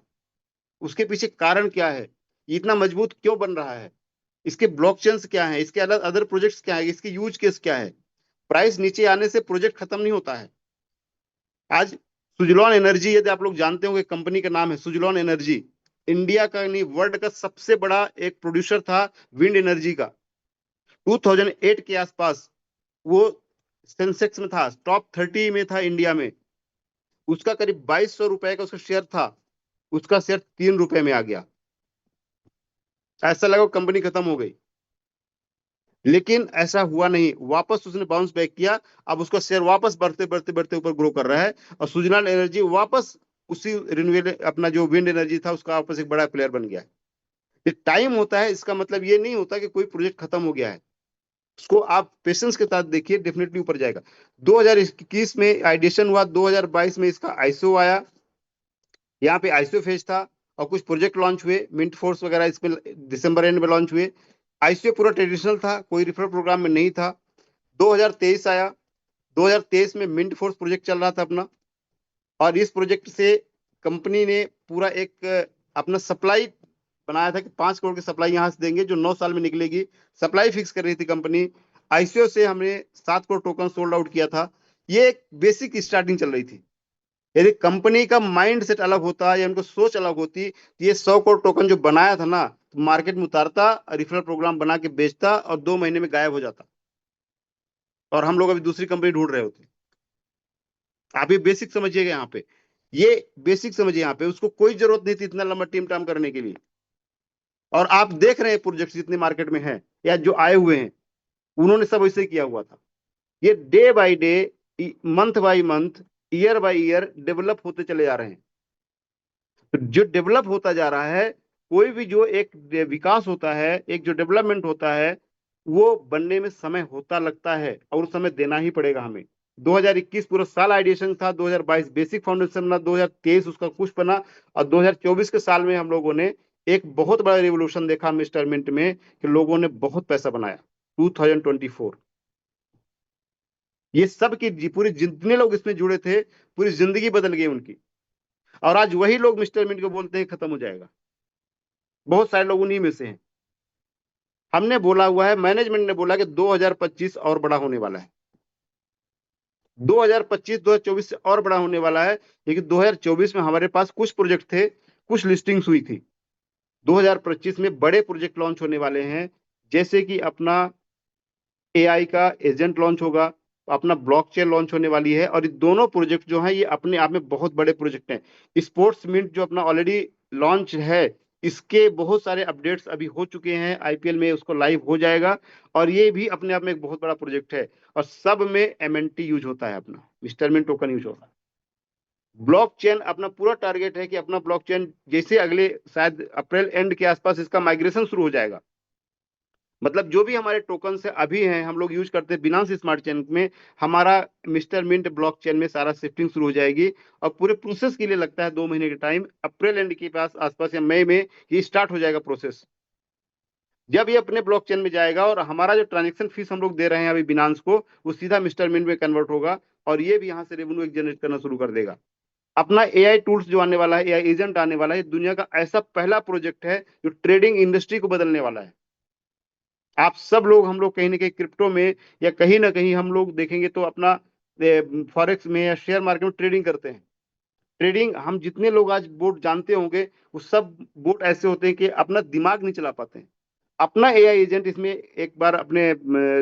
उसके पीछे कारण क्या है, ये इतना मजबूत क्यों बन रहा है, इसके ब्लॉकचेन्स क्या है, इसके अलग अदर प्रोजेक्ट्स क्या है, इसके यूज केस क्या है। प्राइस नीचे आने से प्रोजेक्ट खत्म नहीं होता है। आज सुजलॉन एनर्जी, यदि आप लोग जानते होंगे, कंपनी का नाम है सुजलॉन एनर्जी, इंडिया का नहीं वर्ल्ड का सबसे बड़ा एक प्रोड्यूसर था विंड एनर्जी का। 2008 के आसपास वो सेंसेक्स में था, टॉप 30 में था इंडिया में। उसका करीब 2200 रुपए का उसका शेयर था, उसका शेयर 3 रुपए में आ गया। ऐसा लगा कंपनी खत्म हो गई, लेकिन ऐसा हुआ नहीं, वापस उसने बाउंस बैक किया। अब उसका शेयर वापस बढ़ते बढ़ते बढ़ते ऊपर ग्रो कर रहा है, और सुजलान एनर्जी वापस उसी रिन्यूएबल अपना जो विंड एनर्जी था उसका वापस एक बड़ा प्लेयर बन गया है। ये टाइम होता है, इसका मतलब ये नहीं होता कि कोई प्रोजेक्ट खत्म हो गया है। उसको आप पेशेंस के साथ देखिए, डेफिनेटली ऊपर जाएगा। 2021 में आइडिएशन हुआ, 2022 में इसका आईसीओ आया, यहाँ पे आईसीओ फेज था और कुछ प्रोजेक्ट लॉन्च हुए, मिंट फोर्स वगैरह इसमें दिसंबर एंड में लॉन्च हुए। आईसीओ पूरा ट्रेडिशनल था, कोई रेफरल प्रोग्राम में नहीं था। 2023 आया, 2023 में मिंट फोर्स प्रोजेक्ट चल रहा था अपना, और इस प्रोजेक्ट से कंपनी ने पूरा एक अपना सप्लाई बनाया था कि 5 करोड़ की सप्लाई यहां से देंगे जो 9 साल में निकलेगी। सप्लाई फिक्स कर रही थी कंपनी। आईसीओ से हमने 7 करोड़ टोकन सोल्ड आउट किया था। ये एक बेसिक स्टार्टिंग चल रही थी। यदि कंपनी का माइंड सेट अलग होता या उनको सोच अलग होती तो ये 100 करोड़ टोकन जो बनाया था ना, तो मार्केट में उतारता, रिफरल प्रोग्राम बना के बेचता और 2 महीने में गायब हो जाता, और हम लोग अभी दूसरी कंपनी ढूंढ रहे होते। आप ये बेसिक समझिएगा यहाँ पे, ये बेसिक समझिए यहाँ पे। उसको कोई जरूरत नहीं थी इतना लंबा टीम टाम करने के लिए। और आप देख रहे हैं प्रोजेक्ट जितने मार्केट में हैं या जो आए हुए हैं, उन्होंने सब वैसे किया हुआ था। ये day by day, month by month, year by year develop होते चले जा रहे हैं। तो जो डेवलप होता जा रहा है, कोई भी जो एक विकास होता है, एक जो डेवलपमेंट होता है, वो बनने में समय होता लगता है, और समय देना ही पड़ेगा हमें। 2021 पूरा साल आइडिएशन था, 2022 बेसिक फाउंडेशन बना, 2023 उसका कुछ बना, और 2024 के साल में हम लोगों ने एक बहुत बड़ा रिवोल्यूशन देखा मिस्टर मिंट में, कि लोगों ने बहुत पैसा बनाया। 2024 ये सब की पूरी जितने लोग इसमें जुड़े थे, पूरी जिंदगी बदल गई उनकी। और आज वही लोग मिस्टर मिंट को बोलते हैं खत्म हो जाएगा। बहुत सारे लोग उन्हीं में से हैं। हमने बोला हुआ है, मैनेजमेंट ने बोला कि 2025 और बड़ा होने वाला है, 2025 2024 से और बड़ा होने वाला है। लेकिन 2024 में हमारे पास कुछ प्रोजेक्ट थे, कुछ लिस्टिंग्स हुई थी। 2025 में बड़े प्रोजेक्ट लॉन्च होने वाले हैं, जैसे कि अपना एआई का एजेंट लॉन्च होगा, अपना ब्लॉकचेन लॉन्च होने वाली है। और ये दोनों प्रोजेक्ट जो हैं ये अपने आप में बहुत बड़े प्रोजेक्ट हैं। स्पोर्ट्स मिंट जो अपना ऑलरेडी लॉन्च है, इसके बहुत सारे अपडेट्स अभी हो चुके हैं, आईपीएल में उसको लाइव हो जाएगा, और ये भी अपने आप में एक बहुत बड़ा प्रोजेक्ट है। और सब में एमएनटी यूज होता है, अपना मिस्टर मिंट टोकन यूज होता है। ब्लॉकचेन अपना पूरा टारगेट है कि अपना ब्लॉकचेन जैसे अगले शायद अप्रैल एंड के आसपास इसका माइग्रेशन शुरू हो जाएगा। मतलब जो भी हमारे टोकन से अभी हैं, हम लोग यूज करते हैं बिनांस स्मार्ट चेन में, हमारा मिस्टर मिंट ब्लॉकचेन में सारा शिफ्टिंग शुरू हो जाएगी। और पूरे प्रोसेस के लिए लगता है 2 महीने का टाइम। अप्रैल एंड के पास आसपास या मई में ये स्टार्ट हो जाएगा प्रोसेस। जब ये अपने ब्लॉकचेन में जाएगा और हमारा जो ट्रांजेक्शन फीस हम लोग दे रहे हैं अभी बिनांस को, वो सीधा मिस्टर मिंट में कन्वर्ट होगा, और ये भी यहाँ से रेवेन्यू जनरेट करना शुरू कर देगा। अपना एआई टूल्स जो आने वाला है, एआई एजेंट आने वाला है, दुनिया का ऐसा पहला प्रोजेक्ट है जो ट्रेडिंग इंडस्ट्री को बदलने वाला है। आप सब लोग, हम लोग कहीं ना कहीं क्रिप्टो में या कहीं ना कहीं हम लोग देखेंगे तो अपना फॉरेक्स में या शेयर मार्केट में ट्रेडिंग करते हैं। ट्रेडिंग हम जितने लोग आज बोर्ड जानते होंगे, वो सब बोर्ड ऐसे होते हैं कि अपना दिमाग नहीं चला पाते हैं। अपना एआई एजेंट इसमें एक बार अपने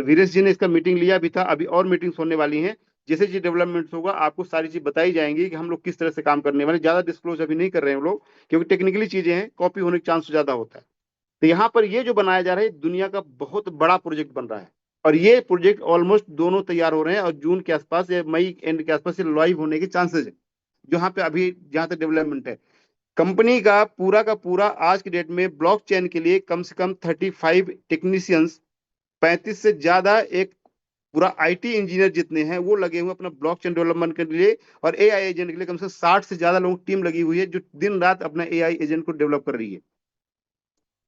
वीरेश जी ने इसका मीटिंग लिया भी था, अभी और मीटिंग्स होने वाली हैं। जैसे जी डेवलपमेंट्स होगा आपको सारी चीज बताई जाएंगी कि हम लोग किस तरह से काम करने वाले। ज्यादा डिस्क्लोज अभी नहीं कर रहे हैं हम लोग, क्योंकि टेक्निकली चीजें हैं, कॉपी होने का चांस ज्यादा होता है। तो यहाँ पर ये जो बनाया जा रहा है दुनिया का बहुत बड़ा प्रोजेक्ट बन रहा है, और ये प्रोजेक्ट ऑलमोस्ट दोनों तैयार हो रहे हैं, और जून के आसपास या मई एंड के आसपास ये लाइव होने के चांसेस है। जहाँ पे अभी जहाँ तक डेवलपमेंट है, कंपनी का पूरा आज की डेट में ब्लॉकचेन के लिए कम से कम 35 टेक्नीशियंस, 35 से ज्यादा एक पूरा आईटी इंजीनियर जितने हैं वो लगे हुए अपना ब्लॉकचेन डेवलपमेंट के लिए। और एआई एजेंट के लिए कम से कम 60 से ज्यादा लोगों की टीम लगी हुई है, जो दिन रात अपना एआई एजेंट को डेवलप कर रही है।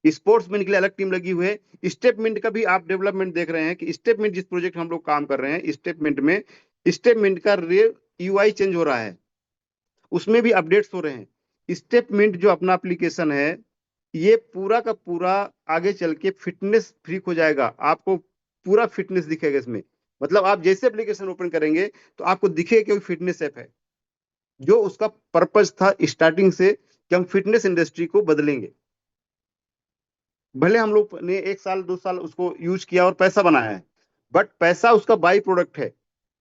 स्पोर्ट्स मिंट के लिए अलग टीम लगी हुई है। स्टेप मिंट का भी आप डेवलपमेंट देख रहे हैं कि स्टेप मिंट जिस प्रोजेक्ट हम लोग काम कर रहे हैं, स्टेप मिंट का यूआई चेंज हो रहा है, उसमें भी अपडेट्स हो रहे हैं। स्टेप मिंट जो अपना एप्लीकेशन है, ये पूरा का पूरा आगे चल के फिटनेस फ्रीक हो जाएगा। आपको पूरा फिटनेस दिखेगा इसमें। मतलब आप जैसे एप्लीकेशन ओपन करेंगे तो आपको दिखेगा कि फिटनेस ऐप है। जो उसका पर्पज था स्टार्टिंग से कि हम फिटनेस इंडस्ट्री को बदलेंगे। भले हम लोग ने 1 साल 2 साल उसको यूज किया और पैसा बनाया है, बट पैसा उसका बाई प्रोडक्ट है।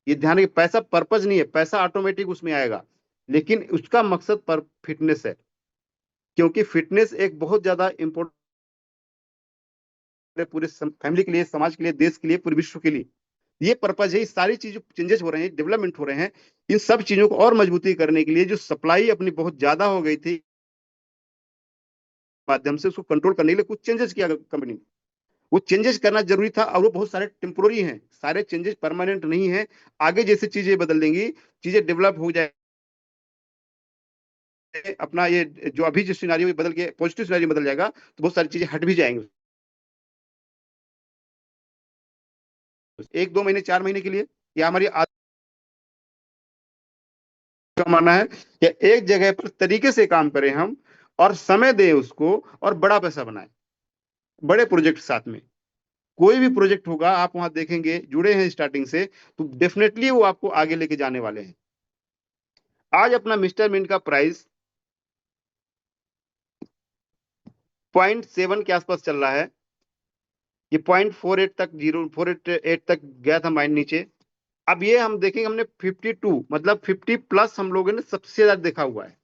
ये ध्यान रखिए, पैसा पर्पज नहीं है, पैसा ऑटोमेटिक उसमें आएगा, लेकिन उसका मकसद पर फिटनेस है, क्योंकि फिटनेस एक बहुत ज्यादा इंपॉर्टेंट पूरे फैमिली के लिए, समाज के लिए, देश के लिए, पूरे विश्व के लिए। ये पर्पज है। ये सारी चीजें चेंजेस हो रहे हैं, डेवलपमेंट हो रहे हैं, इन सब चीजों को और मजबूती करने के लिए जो सप्लाई अपनी बहुत ज्यादा हो गई थी माध्यम से उसको कंट्रोल करने के लिए कुछ चेंजेस किया कंपनी ने। वो चेंजेस करना जरूरी था, और वो बहुत सारे टेम्पोररी हैं, सारे चेंजेस परमानेंट नहीं है। आगे जैसे चीजें बदल देंगी, चीजें डेवलप हो जाए, अपना ये जो अभी जो सिनारियो बदल के पॉजिटिव सिनारियो बदल जाएगा, तो बहुत सारी चीजें हट भी जाएंगी 1-2 महीने 4 महीने के लिए। या हमारी मानना है कि एक जगह पर तरीके से काम करें हम, और समय दें उसको, और बड़ा पैसा बनाएं बड़े प्रोजेक्ट साथ में। कोई भी प्रोजेक्ट होगा आप वहां देखेंगे जुड़े हैं स्टार्टिंग से, तो डेफिनेटली वो आपको आगे लेके जाने वाले हैं। आज अपना मिस्टर मिंट का प्राइस 0.7 के आसपास चल रहा है। ये 0.48 तक 0.48 तक गया था माइंड नीचे। अब ये हम देखेंगे, हमने 52 मतलब 50+ हम लोगों ने सबसे ज्यादा देखा हुआ है।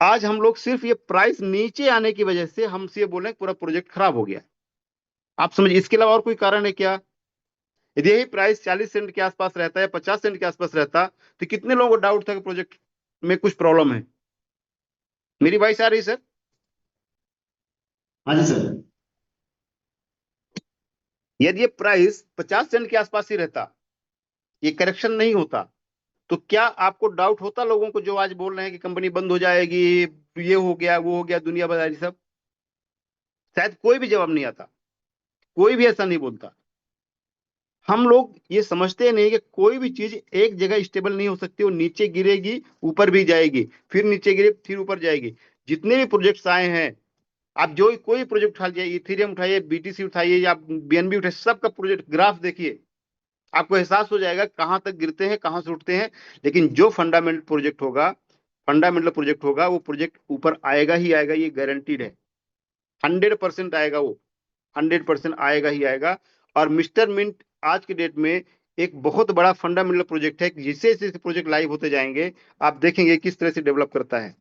आज हम लोग सिर्फ ये प्राइस नीचे आने की वजह से हमसे ये बोले पूरा प्रोजेक्ट खराब हो गया। आप समझिए, इसके अलावा और कोई कारण है क्या? यदि यही प्राइस 40 सेंट के आसपास रहता है, 50 सेंट के आसपास रहता, तो कितने लोगों को डाउट था कि प्रोजेक्ट में कुछ प्रॉब्लम है? मेरी वॉइस आ रही है सर? हाँ जी सर। यदि ये प्राइस 50 सेंट के आसपास ही रहता, ये करेक्शन नहीं होता, तो क्या आपको डाउट होता लोगों को जो आज बोल रहे हैं कि कंपनी बंद हो जाएगी, ये हो गया, वो हो गया, दुनिया बाजारी सब? शायद कोई भी जवाब नहीं आता, कोई भी ऐसा नहीं बोलता। हम लोग ये समझते नहीं कि कोई भी चीज एक जगह स्टेबल नहीं हो सकती, वो नीचे गिरेगी ऊपर भी जाएगी, फिर नीचे गिरे फिर ऊपर जाएगी। जितने भी प्रोजेक्ट्स आए हैं, आप जो कोई प्रोजेक्ट उठा लीजिए, इथेरियम उठाइए, बीटीसी उठाइए, या बीएनबी उठाइए, सबका प्रोजेक्ट ग्राफ देखिए, आपको एहसास हो जाएगा कहां तक गिरते हैं, कहां से उठते हैं। लेकिन जो फंडामेंटल प्रोजेक्ट होगा, वो प्रोजेक्ट ऊपर आएगा ही आएगा, ये गारंटीड है। 100% आएगा वो, 100% आएगा ही आएगा। और मिस्टर मिंट आज के डेट में एक बहुत बड़ा फंडामेंटल प्रोजेक्ट है। जिसे जैसे प्रोजेक्ट लाइव होते जाएंगे, आप देखेंगे किस तरह से डेवलप करता है।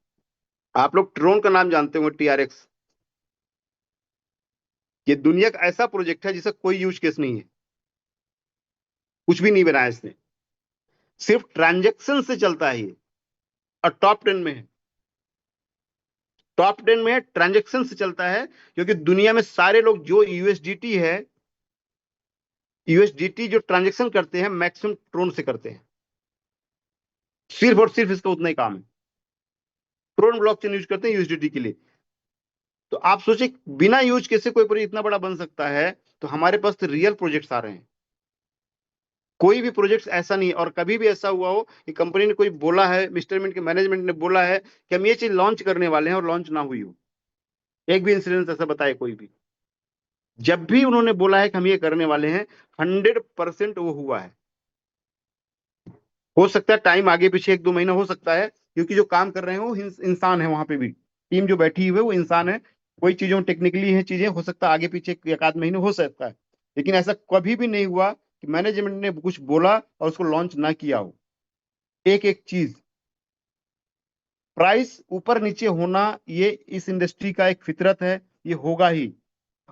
आप लोग ट्रोन का नाम जानते होंगे, TRX। ये दुनिया का ऐसा प्रोजेक्ट है जिसका कोई यूज केस नहीं है, कुछ भी नहीं बनाया इसने, सिर्फ ट्रांजेक्शन से चलता है ये, और टॉप 10 में है। टॉप 10 में ट्रांजेक्शन से चलता है, क्योंकि दुनिया में सारे लोग जो यूएसडीटी जो ट्रांजेक्शन करते हैं, मैक्सिमम ट्रोन से करते हैं। सिर्फ और सिर्फ इसका उतना ही काम है। ट्रोन ब्लॉकचेन यूज करते हैं यूएसडीटी के लिए। तो आप सोचिए, बिना यूज कैसे कोई प्रोजेक्ट इतना बड़ा बन सकता है? तो हमारे पास तो रियल प्रोजेक्ट्स आ रहे हैं। कोई भी प्रोजेक्ट ऐसा नहीं, और कभी भी ऐसा हुआ हो कि कंपनी ने कोई बोला है, मिस्टर मिंट के मैनेजमेंट ने बोला है कि हम ये चीज लॉन्च करने वाले हैं, और लॉन्च ना हुई हो। एक भी इंसिडेंस ऐसा बताए कोई भी? जब भी उन्होंने बोला है कि हम ये करने वाले हैं, 100% वो हुआ है। हो सकता है टाइम आगे पीछे 1-2 महीना हो सकता है, क्योंकि जो काम कर रहे हैं वो इंसान है, वहां पे भी टीम जो बैठी हुई है वो इंसान है। कोई चीजों टेक्निकली है चीजें, हो सकता है आगे पीछे 1-आध महीने हो सकता है। लेकिन ऐसा कभी भी नहीं हुआ कि मैनेजमेंट ने कुछ बोला और उसको लॉन्च ना किया हो। एक एक चीज, प्राइस ऊपर नीचे होना, ये इस इंडस्ट्री का एक फितरत है, ये होगा ही,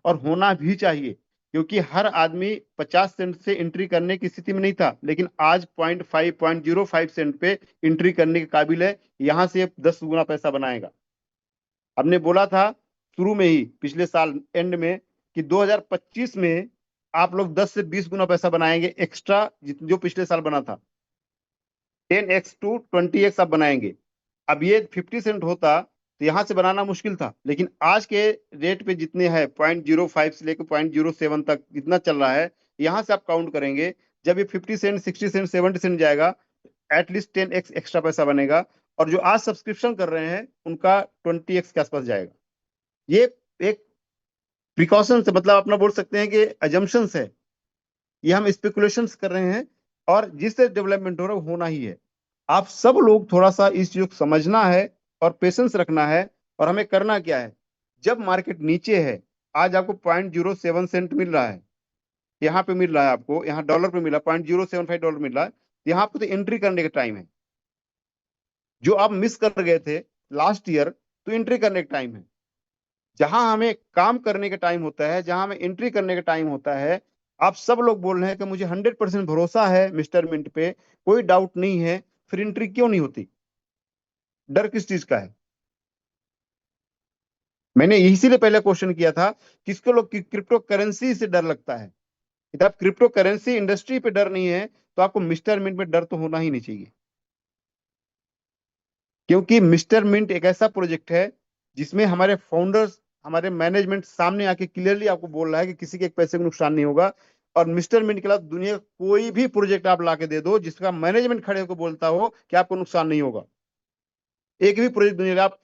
और होना भी चाहिए। क्योंकि हर आदमी 50 सेंट से एंट्री करने की स्थिति में नहीं था, लेकिन आज 0.05 सेंट पे एंट्री करने के काबिल है। यहां से 10 गुना पैसा बनाएगा। हमने बोला था शुरू में ही, पिछले साल एंड में, कि 2025 में आप लोग 10 से 20 गुना पैसा बनाएंगे एक्स्ट्रा, जो पिछले साल बना था। 10x to 20x आप बनाएंगे। अब ये 50 सेंट होता तो यहां से बनाना मुश्किल था, लेकिन आज के रेट पे जितने हैं, 0.05 से लेकर 0.07 तक जितना चल रहा है, यहां से आप काउंट करेंगे, जब ये 50 सेंट, 60 सेंट, 70 सेंट जाएगा, एटलीस्ट 10x एक्स्ट्रा पैसा बनेगा। और जो आज सब्सक्रिप्शन कर रहे हैं उनका 20x के आसपास जाएगा। ये एक प्रिकॉशन से, मतलब अपना बोल सकते हैं कि अजम्पशंस है, ये हम स्पेकुलेशंस कर रहे हैं, और जिससे डेवलपमेंट हो रहा है वो होना ही है। आप सब लोग थोड़ा सा इस चीज को समझना है और पेशेंस रखना है। और हमें करना क्या है, जब मार्केट नीचे है, आज आपको 0.07 सेंट मिल रहा है, यहाँ पे मिल रहा है आपको, यहाँ डॉलर पे मिला, $0.075 मिल रहा है, यहाँ पे तो एंट्री करने का टाइम है। जो आप मिस कर गए थे लास्ट ईयर, तो एंट्री करने का टाइम है। जहां हमें काम करने का टाइम होता है, जहां हमें एंट्री करने का टाइम होता है, आप सब लोग बोल रहे हैं कि मुझे 100% भरोसा है मिस्टर मिंट पे, कोई डाउट नहीं है, फिर एंट्री क्यों नहीं होती? डर किस चीज का है? मैंने इसीलिए पहले क्वेश्चन किया था, किसको लोग क्रिप्टो करेंसी से डर लगता है। यदि आप क्रिप्टो करेंसी इंडस्ट्री पे डर नहीं है, तो आपको मिस्टर मिंट पे डर तो होना ही नहीं चाहिए। क्योंकि मिस्टर मिंट एक ऐसा प्रोजेक्ट है जिसमें हमारे फाउंडर्स, हमारे मैनेजमेंट सामने आके क्लियरली आपको बोल रहा है कि किसी के एक पैसे को नुकसान नहीं होगा। और मिस्टर मिंट के अलावा दुनिया का कोई भी प्रोजेक्ट आप लाके दे दो जिसका मैनेजमेंट खड़े होकर बोलता हो कि आपको नुकसान नहीं होगा। एक भी प्रोजेक्ट दुनिया का, आप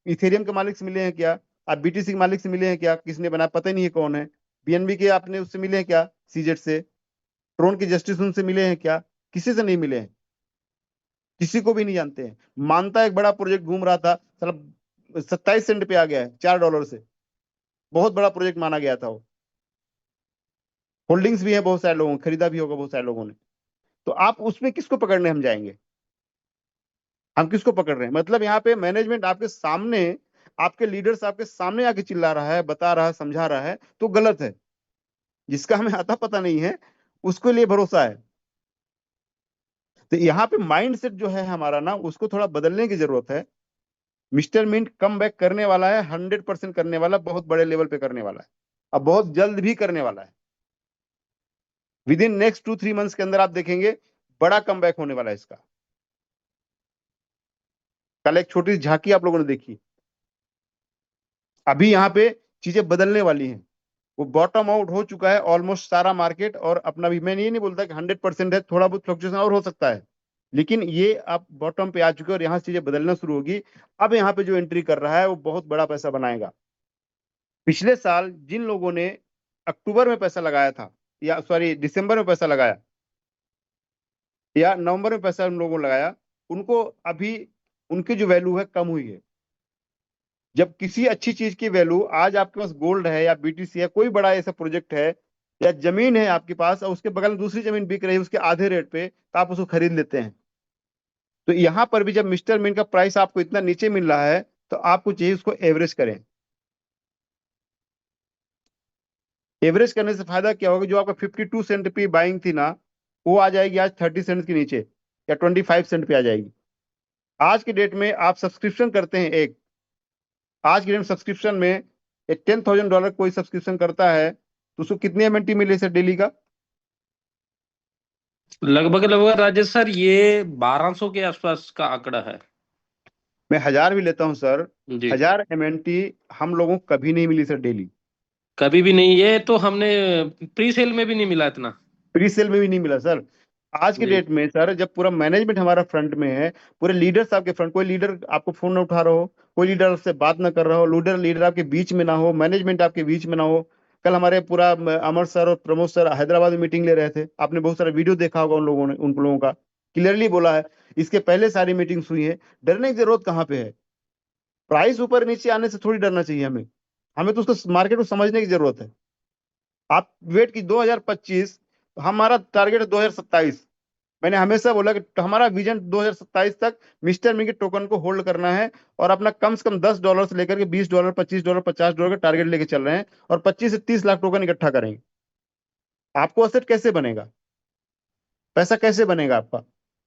इथेरियम के मालिक से मिले हैं क्या? आप बीटीसी के मालिक से मिले हैं क्या? किसने बनाया पता ही नहीं है कौन है। बीएनबी के आपने उससे मिले हैं क्या? सीजेट से। ट्रोन की जस्टिस उनसे मिले हैं क्या? किसी से नहीं मिले हैं, किसी को भी नहीं जानते हैं। मानता एक बड़ा प्रोजेक्ट घूम रहा था, साला 27 सेंट पे आ गया है $4 से। बहुत बड़ा प्रोजेक्ट माना गया था वो। होल्डिंग्स भी है बहुत सारे लोगों ने, खरीदा भी होगा बहुत सारे लोगों ने। तो आप उसमें किसको पकड़ने हम जाएंगे? हम किसको पकड़ रहे हैं? मतलब यहाँ पे मैनेजमेंट आपके सामने, आपके लीडर्स आपके सामने आके चिल्ला रहा है, बता रहा है, समझा रहा है, तो गलत है। जिसका हमें आता पता नहीं है उसके लिए भरोसा है। तो यहाँ पे माइंड सेट जो है हमारा ना, उसको थोड़ा बदलने की जरूरत है। मिस्टर मिंट कम बैक करने वाला है, 100% करने वाला, बहुत बड़े लेवल पे करने वाला है, अब बहुत जल्द भी करने वाला है। विद इन नेक्स्ट 2-3 मंथ्स के अंदर आप देखेंगे बड़ा कम बैक होने वाला है इसका। कल एक छोटी सी झांकी आप लोगों ने देखी। अभी यहाँ पे चीजें बदलने वाली हैं। वो बॉटम आउट हो चुका है ऑलमोस्ट सारा मार्केट, और अपना भी, मैं ये नहीं बोलता कि 100% है, थोड़ा बहुत फ्लक्चुएशन और हो सकता है, लेकिन ये आप बॉटम पे आ चुके हैं और यहाँ से चीजें बदलना शुरू होगी। अब यहाँ पे जो एंट्री कर रहा है वो बहुत बड़ा पैसा बनाएगा। पिछले साल जिन लोगों ने अक्टूबर में पैसा लगाया था, या सॉरी दिसंबर में पैसा लगाया, या नवंबर में पैसा उन लोगों ने लगाया, उनको अभी उनकी जो वैल्यू है कम हुई है। जब किसी अच्छी चीज की वैल्यू, आज आपके पास गोल्ड है या बीटीसी है, कोई बड़ा ऐसा प्रोजेक्ट है, या जमीन है आपके पास और उसके बगल में दूसरी जमीन बिक रही है उसके आधे रेट पे, तो आप उसको खरीद लेते हैं। तो यहां पर भी जब मिस्टर मिन का प्राइस आपको इतना नीचे मिल रहा है, तो आपको चाहिए उसको एवरेज करें। एवरेज करने से फायदा क्या होगा, जो आपका 52 सेंट पे बाइंग थी ना, वो आ जाएगी आज 30 सेंट के नीचे, या 25 सेंट पे आ जाएगी। आज के डेट में आप सब्सक्रिप्शन करते हैं एक, आज के डेट में सब्सक्रिप्शन में एक $10,000 कोई सब्सक्रिप्शन करता है, तो उसको कितनी एमएनटी मिले सर डेली का? लगभग लगभग राजेश सर ये 1200 के आसपास का आंकड़ा है। मैं 1000 भी लेता हूं सर, जी 1000 एमएनटी हम लोगों को कभी नहीं मिली सर डेली। कभी भी नहीं, ये तो हमने प्री सेल में भी नहीं मिला इतना। प्री सेल में भी नहीं मिला सर। आज के जी डेट में सर, जब पूरा मैनेजमेंट हमारा फ्रंट में है, पूरे लीडर्स आपके फ्रंट, कोई लीडर आपको फोन ना उठा रहा हो, कोई लीडर आपसे बात ना कर रहा हो, लीडर लीडर आपके बीच में ना हो, मैनेजमेंट आपके बीच में ना हो। कल हमारे पूरा अमर सर और प्रमोद सर हैदराबाद में मीटिंग ले रहे थे, आपने बहुत सारा वीडियो देखा होगा उन लोगों ने, उन लोगों का क्लियरली बोला है। इसके पहले सारी मीटिंग्स हुई है। डरने की जरूरत कहाँ पे है? प्राइस ऊपर नीचे आने से थोड़ी डरना चाहिए हमें। हमें तो उसको मार्केट को समझने की जरूरत है। आप वेट की 2025, हमारा टारगेट है 2027। मैंने हमेशा बोला कि हमारा विजन 2027 तक मिस्टर मी के टोकन को होल्ड करना है, और अपना कम से कम $10 से लेकर के $20, $25, $50 का टारगेट लेके चल रहे हैं, और 25 से 30 लाख टोकन इकट्ठा करेंगे। आपको असेट कैसे बनेगा? पैसा कैसे बनेगा आपका?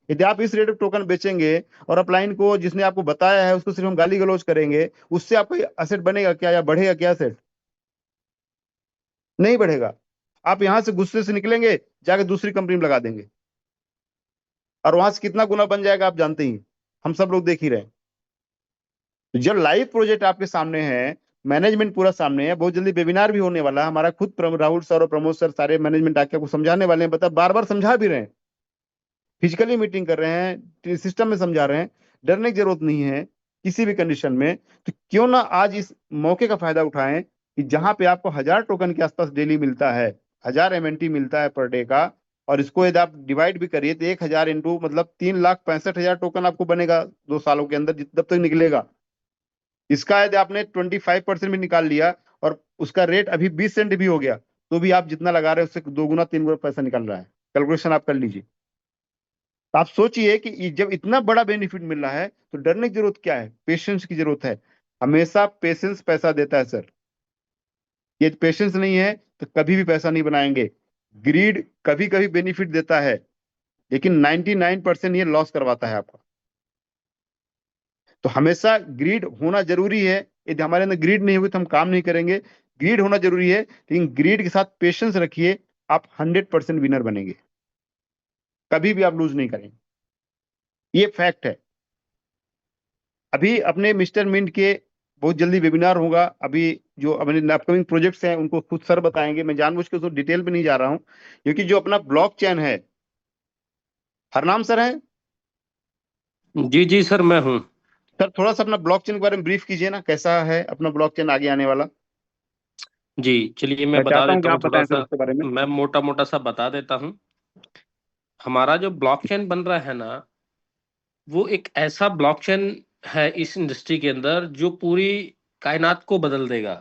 यदि आप इस रेट पे टोकन बेचेंगे और अपलाइन को, जिसने आपको बताया है, उसको सिर्फ हम गाली गलौज करेंगे, उससे आपका असेट बनेगा क्या, या बढ़ेगा क्या असेट? नहीं बढ़ेगा। आप यहां से गुस्से से निकलेंगे, जाके दूसरी कंपनी में लगा देंगे, और वहां से कितना गुना बन जाएगा आप जानते ही, हम सब लोग देख ही रहे हैं। तो जब लाइव प्रोजेक्ट आपके सामने है, मैनेजमेंट पूरा सामने है, बहुत जल्दी वेबिनार भी होने वाला है हमारा, खुद राहुल सर और प्रमोद सर सारे मैनेजमेंट आके आपको समझाने वाले हैं। बता, बार बार समझा भी रहे हैं, फिजिकली मीटिंग कर रहे हैं, सिस्टम में समझा रहे हैं। डरने की जरूरत नहीं है किसी भी कंडीशन में। तो क्यों ना आज इस मौके का फायदा उठाएं कि जहां पे आपको 1000 टोकन के आसपास डेली मिलता है, 1000 एमएनटी मिलता है पर डे का, और इसको यदि आप डिवाइड भी करिए तो 1000 इंटू मतलब 3,65,000 टोकन आपको बनेगा 2 सालों के अंदर, जब तक निकलेगा। इसका यदि आपने 25% भी निकाल लिया और उसका रेट अभी 20 सेंट भी हो गया, तो भी आप जितना लगा रहे हैं उससे 2 गुना 3 गुना पैसा निकल रहा है। कैलकुलेशन आप कर लीजिए। तो आप सोचिए कि जब इतना बड़ा बेनिफिट मिल रहा है तो डरने की जरूरत क्या है? पेशेंस की जरूरत है। हमेशा पेशेंस पैसा देता है सर। ये पेशेंस नहीं है तो कभी भी पैसा नहीं बनाएंगे। ग्रीड कभी कभी बेनिफिट देता है, लेकिन 99% ये लॉस करवाता है आपका। तो हमेशा ग्रीड होना जरूरी है। यदि हमारे अंदर ग्रीड नहीं होगी तो हम काम नहीं करेंगे। ग्रीड होना जरूरी है, लेकिन ग्रीड के साथ पेशेंस रखिए, आप 100% विनर बनेंगे। कभी भी आप लूज नहीं करेंगे, ये फैक्ट है। अभी अपने मिस्टर मिंट के बहुत जल्दी वेबिनार होगा। अभी जो अपने अपकमिंग प्रोजेक्ट्स हैं उनको खुद सर बताएंगे। मैं जानबूझ के उसको डिटेल में नहीं जा रहा हूं, क्योंकि जो अपना ब्लॉकचेन है, हरनाम सर है जी जी सर, मैं हूँ। सर, थोड़ा सा अपना ब्लॉकचेन के बारे में ब्रीफ कीजिए ना, कैसा है अपना ब्लॉकचेन आगे आने वाला। जी चलिए, मैं मैं बता चाहता हूँ कि देता हूँ आप थोड़ा बताएं सर सा। उसके बारे में। मैं मोटा मोटा सा बता देता हूँ। हमारा जो ब्लॉकचेन बन रहा है ना, वो एक ऐसा ब्लॉकचेन है इस इंडस्ट्री के अंदर जो पूरी कायनात को बदल देगा।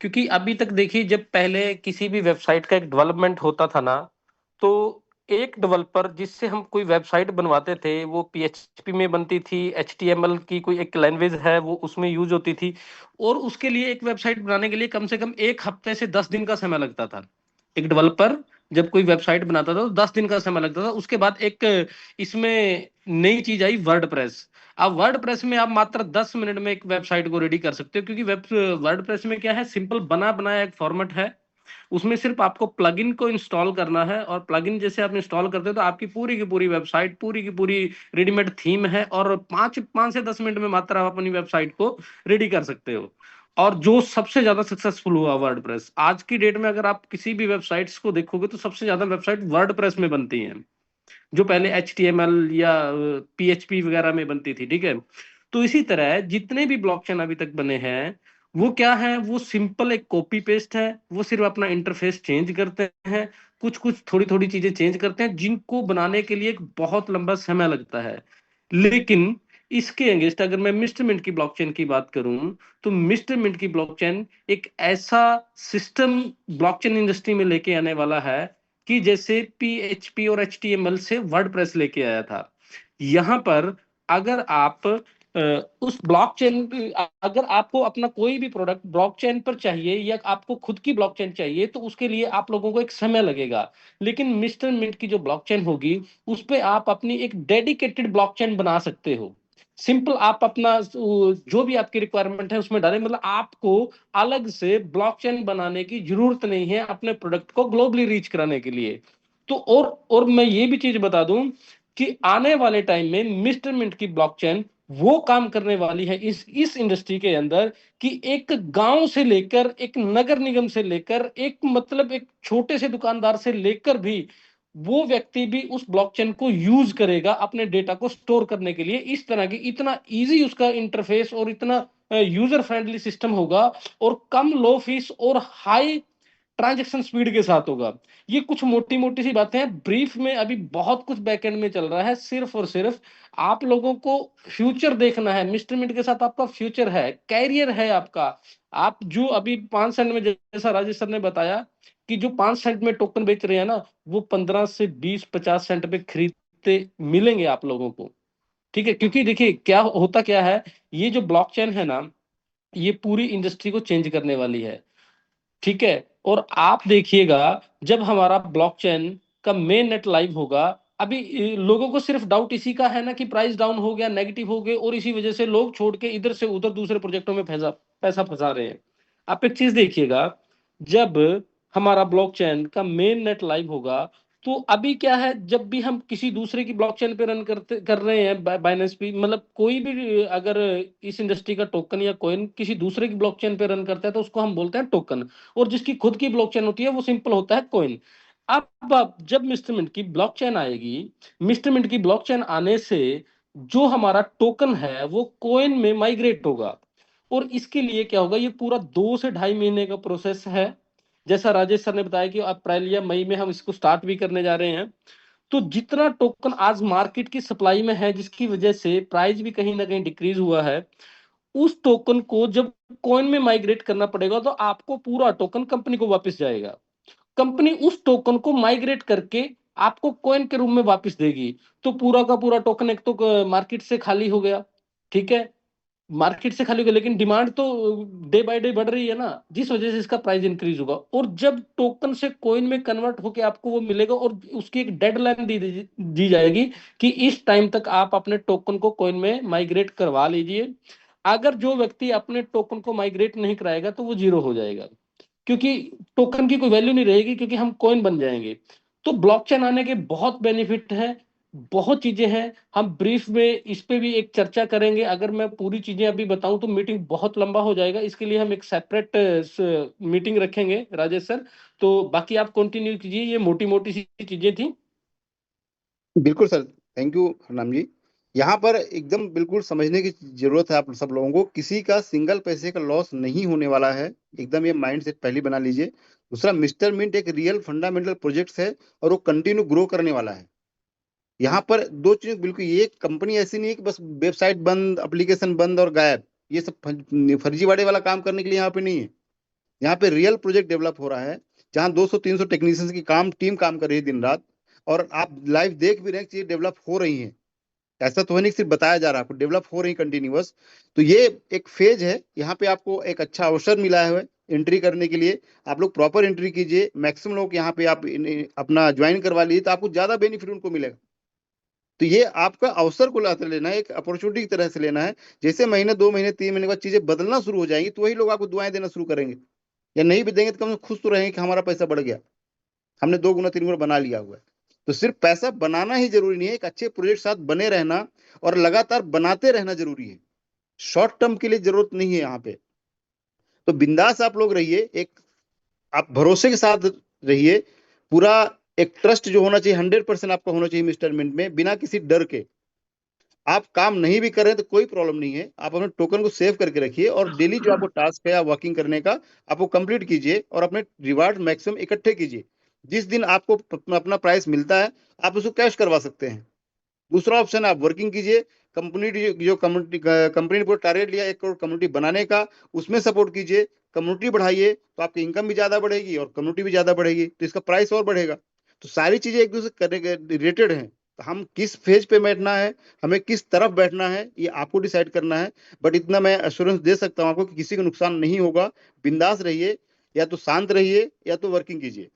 क्योंकि अभी तक देखिए, जब पहले किसी भी वेबसाइट का एक डेवलपमेंट होता था ना, तो एक डेवलपर जिससे हम कोई वेबसाइट बनवाते थे, वो पीएचपी में बनती थी, एचटीएमएल की कोई एक लैंग्वेज है वो उसमें यूज होती थी, और उसके लिए एक वेबसाइट बनाने के लिए कम से कम 1 हफ्ते से 10 दिन का समय लगता था। एक डेवलपर जब कोई वेबसाइट बनाता था तो 10 दिन का समय लगता था। उसके बाद एक इसमें नई चीज आई, वर्डप्रेस। अब वर्डप्रेस में आप मात्र 10 मिनट में एक वेबसाइट को रेडी कर सकते हो, क्योंकि वर्डप्रेस में क्या है, सिंपल बना बनाया एक फॉर्मेट है। उसमें सिर्फ आपको प्लगइन को इंस्टॉल करना है, और प्लगइन जैसे आप इंस्टॉल करते हो तो आपकी पूरी की पूरी वेबसाइट, पूरी की पूरी रेडीमेड थीम है, और 5 से 10 मिनट में मात्र आप अपनी वेबसाइट को रेडी कर सकते हो। और जो सबसे ज्यादा सक्सेसफुल हुआ वर्डप्रेस, आज की डेट में अगर आप किसी भी वेबसाइट्स को देखोगे तो सबसे ज्यादा वेबसाइट वर्डप्रेस में बनती हैं, जो पहले HTML या PHP वगैरह में बनती थी। ठीक है। तो इसी तरह जितने भी ब्लॉकचेन अभी तक बने हैं, वो क्या है, वो सिंपल एक कॉपी पेस्ट है। वो सिर्फ अपना इंटरफेस चेंज करते हैं, कुछ कुछ थोड़ी थोड़ी चीजें चेंज करते हैं, जिनको बनाने के लिए एक बहुत लंबा समय लगता है। लेकिन इसके अगेंस्ट अगर मैं मिस्टर मिंट की ब्लॉकचेन की बात करूं, तो मिस्टर मिंट की ब्लॉकचेन एक ऐसा सिस्टम ब्लॉकचेन इंडस्ट्री में लेके आने वाला है कि जैसे PHP और HTML से वर्डप्रेस लेके आया था। यहां पर अगर आप उस ब्लॉकचेन, अगर आपको अपना कोई भी प्रोडक्ट ब्लॉकचेन पर चाहिए या आपको खुद की ब्लॉकचेन चाहिए, तो उसके लिए आप लोगों को एक समय लगेगा। लेकिन मिस्टर मिंट की जो ब्लॉकचेन होगी, उस पे आप अपनी एक डेडिकेटेड ब्लॉकचेन बना सकते हो। सिंपल आप अपना जो भी आपकी रिक्वायरमेंट है उसमें डालें। मतलब आपको अलग से ब्लॉकचेन बनाने की जरूरत नहीं है अपने प्रोडक्ट को ग्लोबली रीच कराने के लिए। तो और मैं ये भी चीज बता दूं कि आने वाले टाइम में मिस्टर मिंट की ब्लॉकचेन वो काम करने वाली है इस इंडस्ट्री के अंदर, कि एक गांव से लेकर एक नगर निगम से लेकर एक मतलब एक छोटे से दुकानदार से लेकर भी वो व्यक्ति भी उस ब्लॉकचेन को यूज करेगा अपने डेटा को स्टोर करने के लिए। इस तरह की इतना इजी उसका इंटरफेस और इतना यूजर फ्रेंडली सिस्टम होगा, और कम लो फीस और हाई ट्रांजैक्शन स्पीड के साथ होगा। ये कुछ मोटी मोटी सी बातें हैं, ब्रीफ में अभी बहुत कुछ बैकएंड में चल रहा है। सिर्फ और सिर्फ आप लोगों को फ्यूचर देखना है। मिस्टर मिंट के साथ आपका फ्यूचर है, कैरियर है आपका। आप जो अभी 5 सेंट में, जैसा राजेश सर ने बताया कि जो 5 सेंट में टोकन बेच रहे हैं ना, वो 15 से 20 50 सेंट पे खरीदते मिलेंगे आप लोगों को। ठीक है। क्योंकि देखिए क्या होता क्या है, ये जो ब्लॉकचेन है ना, ये पूरी इंडस्ट्री को चेंज करने वाली है। ठीक है। और आप देखिएगा, जब हमारा ब्लॉकचेन का मेन नेट लाइव होगा, अभी लोगों को सिर्फ डाउट इसी का है ना कि प्राइस डाउन हो गया, नेगेटिव हो गए, और इसी वजह से लोग छोड़ के इधर से उधर दूसरे प्रोजेक्टों में पैसा फंसा रहे हैं। आप एक चीज देखिएगा, जब हमारा ब्लॉकचेन का मेन नेट लाइव होगा, तो अभी क्या है, जब भी हम किसी दूसरे की ब्लॉकचेन पे रन कर रहे हैं, बाइनेंस पे, मतलब कोई भी अगर इस इंडस्ट्री का टोकन या कॉइन किसी दूसरे की ब्लॉकचेन पे रन करता है, तो उसको हम बोलते हैं टोकन। और जिसकी खुद की ब्लॉकचेन होती है वो सिंपल होता है कॉइन। अब जब मिस्टर मिंट की ब्लॉकचेन आएगी, मिस्टर मिंट की ब्लॉकचेन आने से जो हमारा टोकन है वो कॉइन में माइग्रेट होगा। और इसके लिए क्या होगा, ये पूरा 2 से ढाई महीने का प्रोसेस है। जैसा राजेश सर ने बताया कि अप्रैल या मई में हम इसको स्टार्ट भी करने जा रहे हैं। तो जितना टोकन आज मार्केट की सप्लाई में है, जिसकी वजह से प्राइस भी कहीं ना कहीं डिक्रीज हुआ है, उस टोकन को जब कॉइन में माइग्रेट करना पड़ेगा तो आपको पूरा टोकन कंपनी को वापस जाएगा, कंपनी उस टोकन को माइग्रेट करके आपको कॉइन के रूप में वापस देगी। तो पूरा का पूरा टोकन एक तो मार्केट से खाली हो गया, ठीक है, मार्केट से खाली हो गया, लेकिन डिमांड तो डे बाय डे बढ़ रही है ना, जिस वजह से इसका प्राइस इंक्रीज होगा। और जब टोकन से कॉइन में कन्वर्ट होके आपको वो मिलेगा और उसकी एक डेडलाइन दी जाएगी कि इस टाइम तक आप अपने टोकन को कॉइन में माइग्रेट करवा लीजिए। अगर जो व्यक्ति अपने टोकन को माइग्रेट नहीं कराएगा तो वो जीरो हो जाएगा, क्योंकि टोकन की कोई वैल्यू नहीं रहेगी, क्योंकि हम कॉइन बन जाएंगे। तो ब्लॉकचेन आने के बहुत बेनिफिट है, बहुत चीजें हैं। हम ब्रीफ में इस पे भी एक चर्चा करेंगे। अगर मैं पूरी चीजें अभी बताऊं तो मीटिंग बहुत लंबा हो जाएगा, इसके लिए हम एक सेपरेट मीटिंग रखेंगे राजेश सर। तो बाकी आप कंटिन्यू कीजिए, ये मोटी मोटी सी चीजें थी। बिल्कुल सर, थैंक यू हरनाम जी। यहाँ पर एकदम बिल्कुल समझने की जरूरत है आप सब लोगों को, किसी का सिंगल पैसे का लॉस नहीं होने वाला है, एकदम ये माइंड सेट पहले बना लीजिए। दूसरा, मिस्टर मिंट एक रियल फंडामेंटल प्रोजेक्ट है और वो कंटिन्यू ग्रो करने वाला है। यहाँ पर दो चीज बिल्कुल, ये कंपनी ऐसी नहीं है कि बस वेबसाइट बंद, एप्लीकेशन बंद और गायब, ये सब फर्जीवाड़े वाला काम करने के लिए यहाँ पे नहीं है। यहाँ पे रियल प्रोजेक्ट डेवलप हो रहा है, जहाँ 200-300 टेक्नीशियंस की टीम काम कर रही है दिन रात, और आप लाइव देख भी रहे हैं कि ये डेवलप हो रही है। ऐसा तो है नहीं सिर्फ बताया जा रहा है, आपको डेवलप हो रही कंटिन्यूअस। तो ये एक फेज है, यहाँ पे आपको एक अच्छा अवसर मिला है एंट्री करने के लिए। आप लोग प्रॉपर एंट्री कीजिए, मैक्सिमम लोग यहाँ पे आप अपना ज्वाइन करवा लीजिए, तो आपको ज्यादा बेनिफिट उनको मिलेगा। तो ये आपका अवसर को लाते लेना है, एक अपॉर्चुनिटी की तरह से लेना है। जैसे महीने 2 महीने 3 महीने बाद चीजें बदलना शुरू हो जाएंगी, तो वही लोग आपको दुआएं देना शुरू करेंगे, या नहीं भी देंगे तो कम से कम खुश तो रहेंगे कि हमारा पैसा बढ़ गया, हमने 2 गुना 3 गुना बना लिया हुआ है। तो सिर्फ पैसा बनाना ही जरूरी नहीं है, एक अच्छे प्रोजेक्ट साथ बने रहना और लगातार बनाते रहना जरूरी है। शॉर्ट टर्म के लिए जरूरत नहीं है यहाँ पे। तो बिंदास आप लोग रहिए, एक आप भरोसे के साथ रहिए। पूरा एक ट्रस्ट जो होना चाहिए 100% आपका होना चाहिए मिस्टर मिंट में, बिना किसी डर के। आप काम नहीं भी कर रहे हैं तो कोई प्रॉब्लम नहीं है, आप अपने टोकन को सेव करके रखिए और डेली जो आपको टास्क है वर्किंग करने का, आप वो कंप्लीट कीजिए और अपने रिवार्ड मैक्सिमम इकट्ठे कीजिए। जिस दिन आपको अपना प्राइस मिलता है, आप उसको कैश करवा सकते हैं। दूसरा ऑप्शन, आप वर्किंग कीजिए, कम्युनिटी जो कम्युनिटी कंपनी ने पूरा टारगेट लिया 1 करोड़ कम्युनिटी बनाने का, उसमें सपोर्ट कीजिए, कम्युनिटी बढ़ाइए, तो आपकी इनकम भी ज्यादा बढ़ेगी और कम्युनिटी भी ज्यादा बढ़ेगी, तो इसका प्राइस और बढ़ेगा। तो सारी चीजें एक दूसरे से रिलेटेड हैं। तो हम किस फेज पे बैठना है, हमें किस तरफ बैठना है, ये आपको डिसाइड करना है। बट इतना मैं एश्योरेंस दे सकता हूँ आपको कि किसी को नुकसान नहीं होगा। बिंदास रहिए, या तो शांत रहिए या तो वर्किंग कीजिए।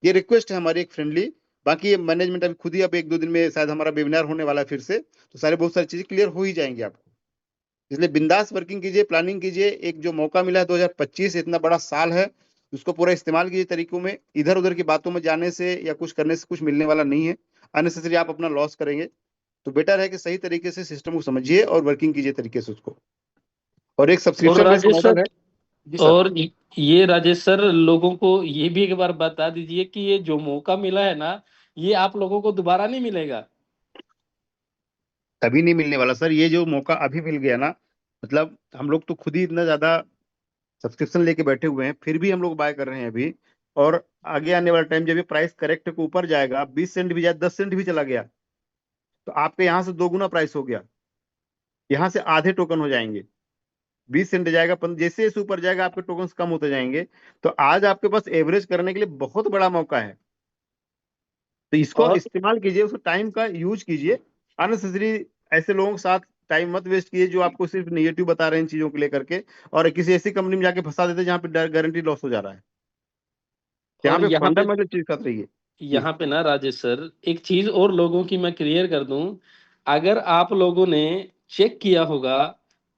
ये रिक्वेस्ट है हमारी एक फ्रेंडली। बाकी ये मैनेजमेंट अभी खुद ही, अब 1-2 दिन में शायद हमारा वेबिनार होने वाला है फिर से, तो बहुत सारी चीजें क्लियर हो ही जाएंगी आपको। इसलिए बिंदास वर्किंग कीजिए, प्लानिंग कीजिए। एक जो मौका मिला है 2025, इतना बड़ा साल है, उसको पूरा इस्तेमाल कीजिए तरीकों में। इधर उधर की बातों में जाने से या कुछ करने से कुछ मिलने वाला नहीं है, अननेसेसरी आप अपना लॉस करेंगे। तो बेटर है कि सही तरीके से सिस्टम को समझिए और वर्किंग कीजिए तरीके से उसको। और एक और subscription based Rajesh model sir, है जी सर। और ये राजेश सर, लोगों को ये भी एक बार बता दीजिए कि ये जो मौका मिला है ना, ये आप लोगों को दोबारा नहीं मिलेगा। कभी नहीं मिलने वाला सर, ये जो मौका अभी मिल गया ना, मतलब हम लोग तो खुद ही इतना ज्यादा सब्सक्रिप्शन लेके बैठे हुए हैं, फिर भी हम लोग बाय कर रहे हैं अभी। और आगे आने वाला टाइम जब ये प्राइस करेक्ट के ऊपर जाएगा, 20 सेंट भी जाए, 10 सेंट भी चला गया, तो आपके यहाँ से 2 गुना प्राइस हो गया, यहाँ से आधे टोकन हो जाएंगे। 20 सेंट जाएगा, जैसे जैसे ऊपर जाएगा आपके टोकन कम होते जाएंगे। तो आज आपके पास एवरेज करने के लिए बहुत बड़ा मौका है, तो इसको और इस्तेमाल कीजिए, उसको टाइम का यूज कीजिए। अननेसेसरी ऐसे लोगों के साथ टाइम मत वेस्ट कीजिए जो आपको सिर्फ नेगेटिव बता रहे हैं इन चीजों को लेकर के, और किसी ऐसी कंपनी में जाके फंसा देते हैं जहाँ पे गारंटी लॉस हो जा रहा है। यहाँ और पे फंडामेंटल चीज साथ रहिए जी। यहाँ पे ना राजेश सर, एक चीज और लोगों की मैं क्लियर कर दूं। अगर आप लोगों ने चेक किया होगा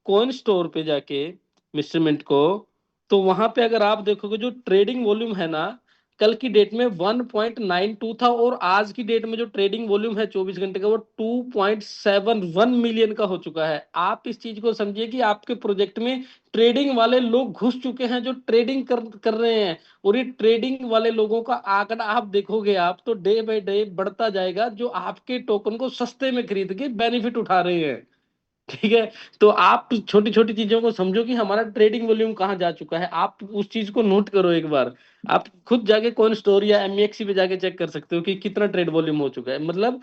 कॉइन स्टोर पे जाके मिस्टर मिंट को, तो वहां पे अगर आप देखोगे जो ट्रेडिंग वॉल्यूम है ना, कल की डेट में 1.92 था, और आज की डेट में जो ट्रेडिंग वॉल्यूम है 24 घंटे का, वो 2.71 मिलियन का हो चुका है। आप इस चीज को समझिए कि आपके प्रोजेक्ट में ट्रेडिंग वाले लोग घुस चुके हैं जो ट्रेडिंग कर रहे हैं। और ये ट्रेडिंग वाले लोगों का आंकड़ा आप देखोगे, आप तो डे बाय डे बढ़ता जाएगा, जो आपके टोकन को सस्ते में खरीद के बेनिफिट उठा रहे हैं। ठीक है, तो आप छोटी छोटी चीजों को समझो कि हमारा ट्रेडिंग वॉल्यूम कहाँ जा चुका है। आप उस चीज को नोट करो एक बार। आप खुद जाके कॉइन स्टोर या एमएक्सी पे जाके चेक कर सकते हो कि कितना ट्रेड वॉल्यूम हो चुका है। मतलब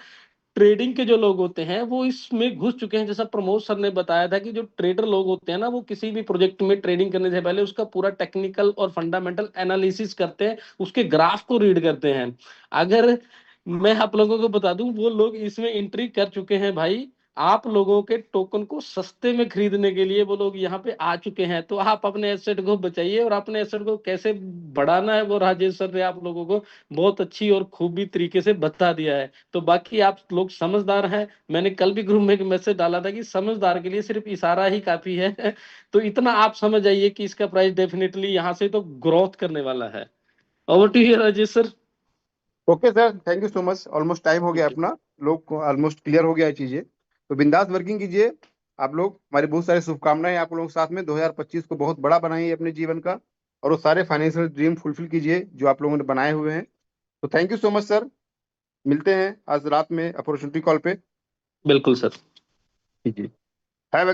ट्रेडिंग के जो लोग होते हैं वो इसमें घुस चुके हैं। जैसा प्रमोद सर ने बताया था कि जो ट्रेडर लोग होते हैं ना, वो किसी भी प्रोजेक्ट में ट्रेडिंग करने से पहले उसका पूरा टेक्निकल और फंडामेंटल एनालिसिस करते हैं, उसके ग्राफ को रीड करते हैं। अगर मैं आप लोगों को बता दूं, वो लोग इसमें एंट्री कर चुके हैं भाई। आप लोगों के टोकन को सस्ते में खरीदने के लिए वो लोग यहाँ पे आ चुके हैं। तो आप अपने एसेट को बचाइए, और अपने एसेट को कैसे बढ़ाना है वो राजेश सर ने आप लोगों को बहुत अच्छी और खूबी तरीके से बता दिया है। तो बाकी आप लोग समझदार हैं। मैंने कल भी ग्रुप में एक मैसेज डाला था कि समझदार के लिए सिर्फ इशारा ही काफी है। तो इतना आप समझ जाइए कि इसका प्राइस डेफिनेटली यहाँ से तो ग्रोथ करने वाला है। Over to you Rajesh sir. Okay sir, thank you so much. Almost time हो गया अपना, लोग को ऑलमोस्ट क्लियर हो गया है चीजें। तो बिंदास वर्किंग कीजिए आप लोग। हमारी बहुत सारी शुभकामनाएं आप लोगों के साथ में। 2025 को बहुत बड़ा बनाइए अपने जीवन का, और वो सारे फाइनेंशियल ड्रीम फुलफिल कीजिए जो आप लोगों ने बनाए हुए हैं। तो thank you so much sir. मिलते हैं आज रात में अपॉर्चुनिटी कॉल पे। बिल्कुल सर। Ji, have a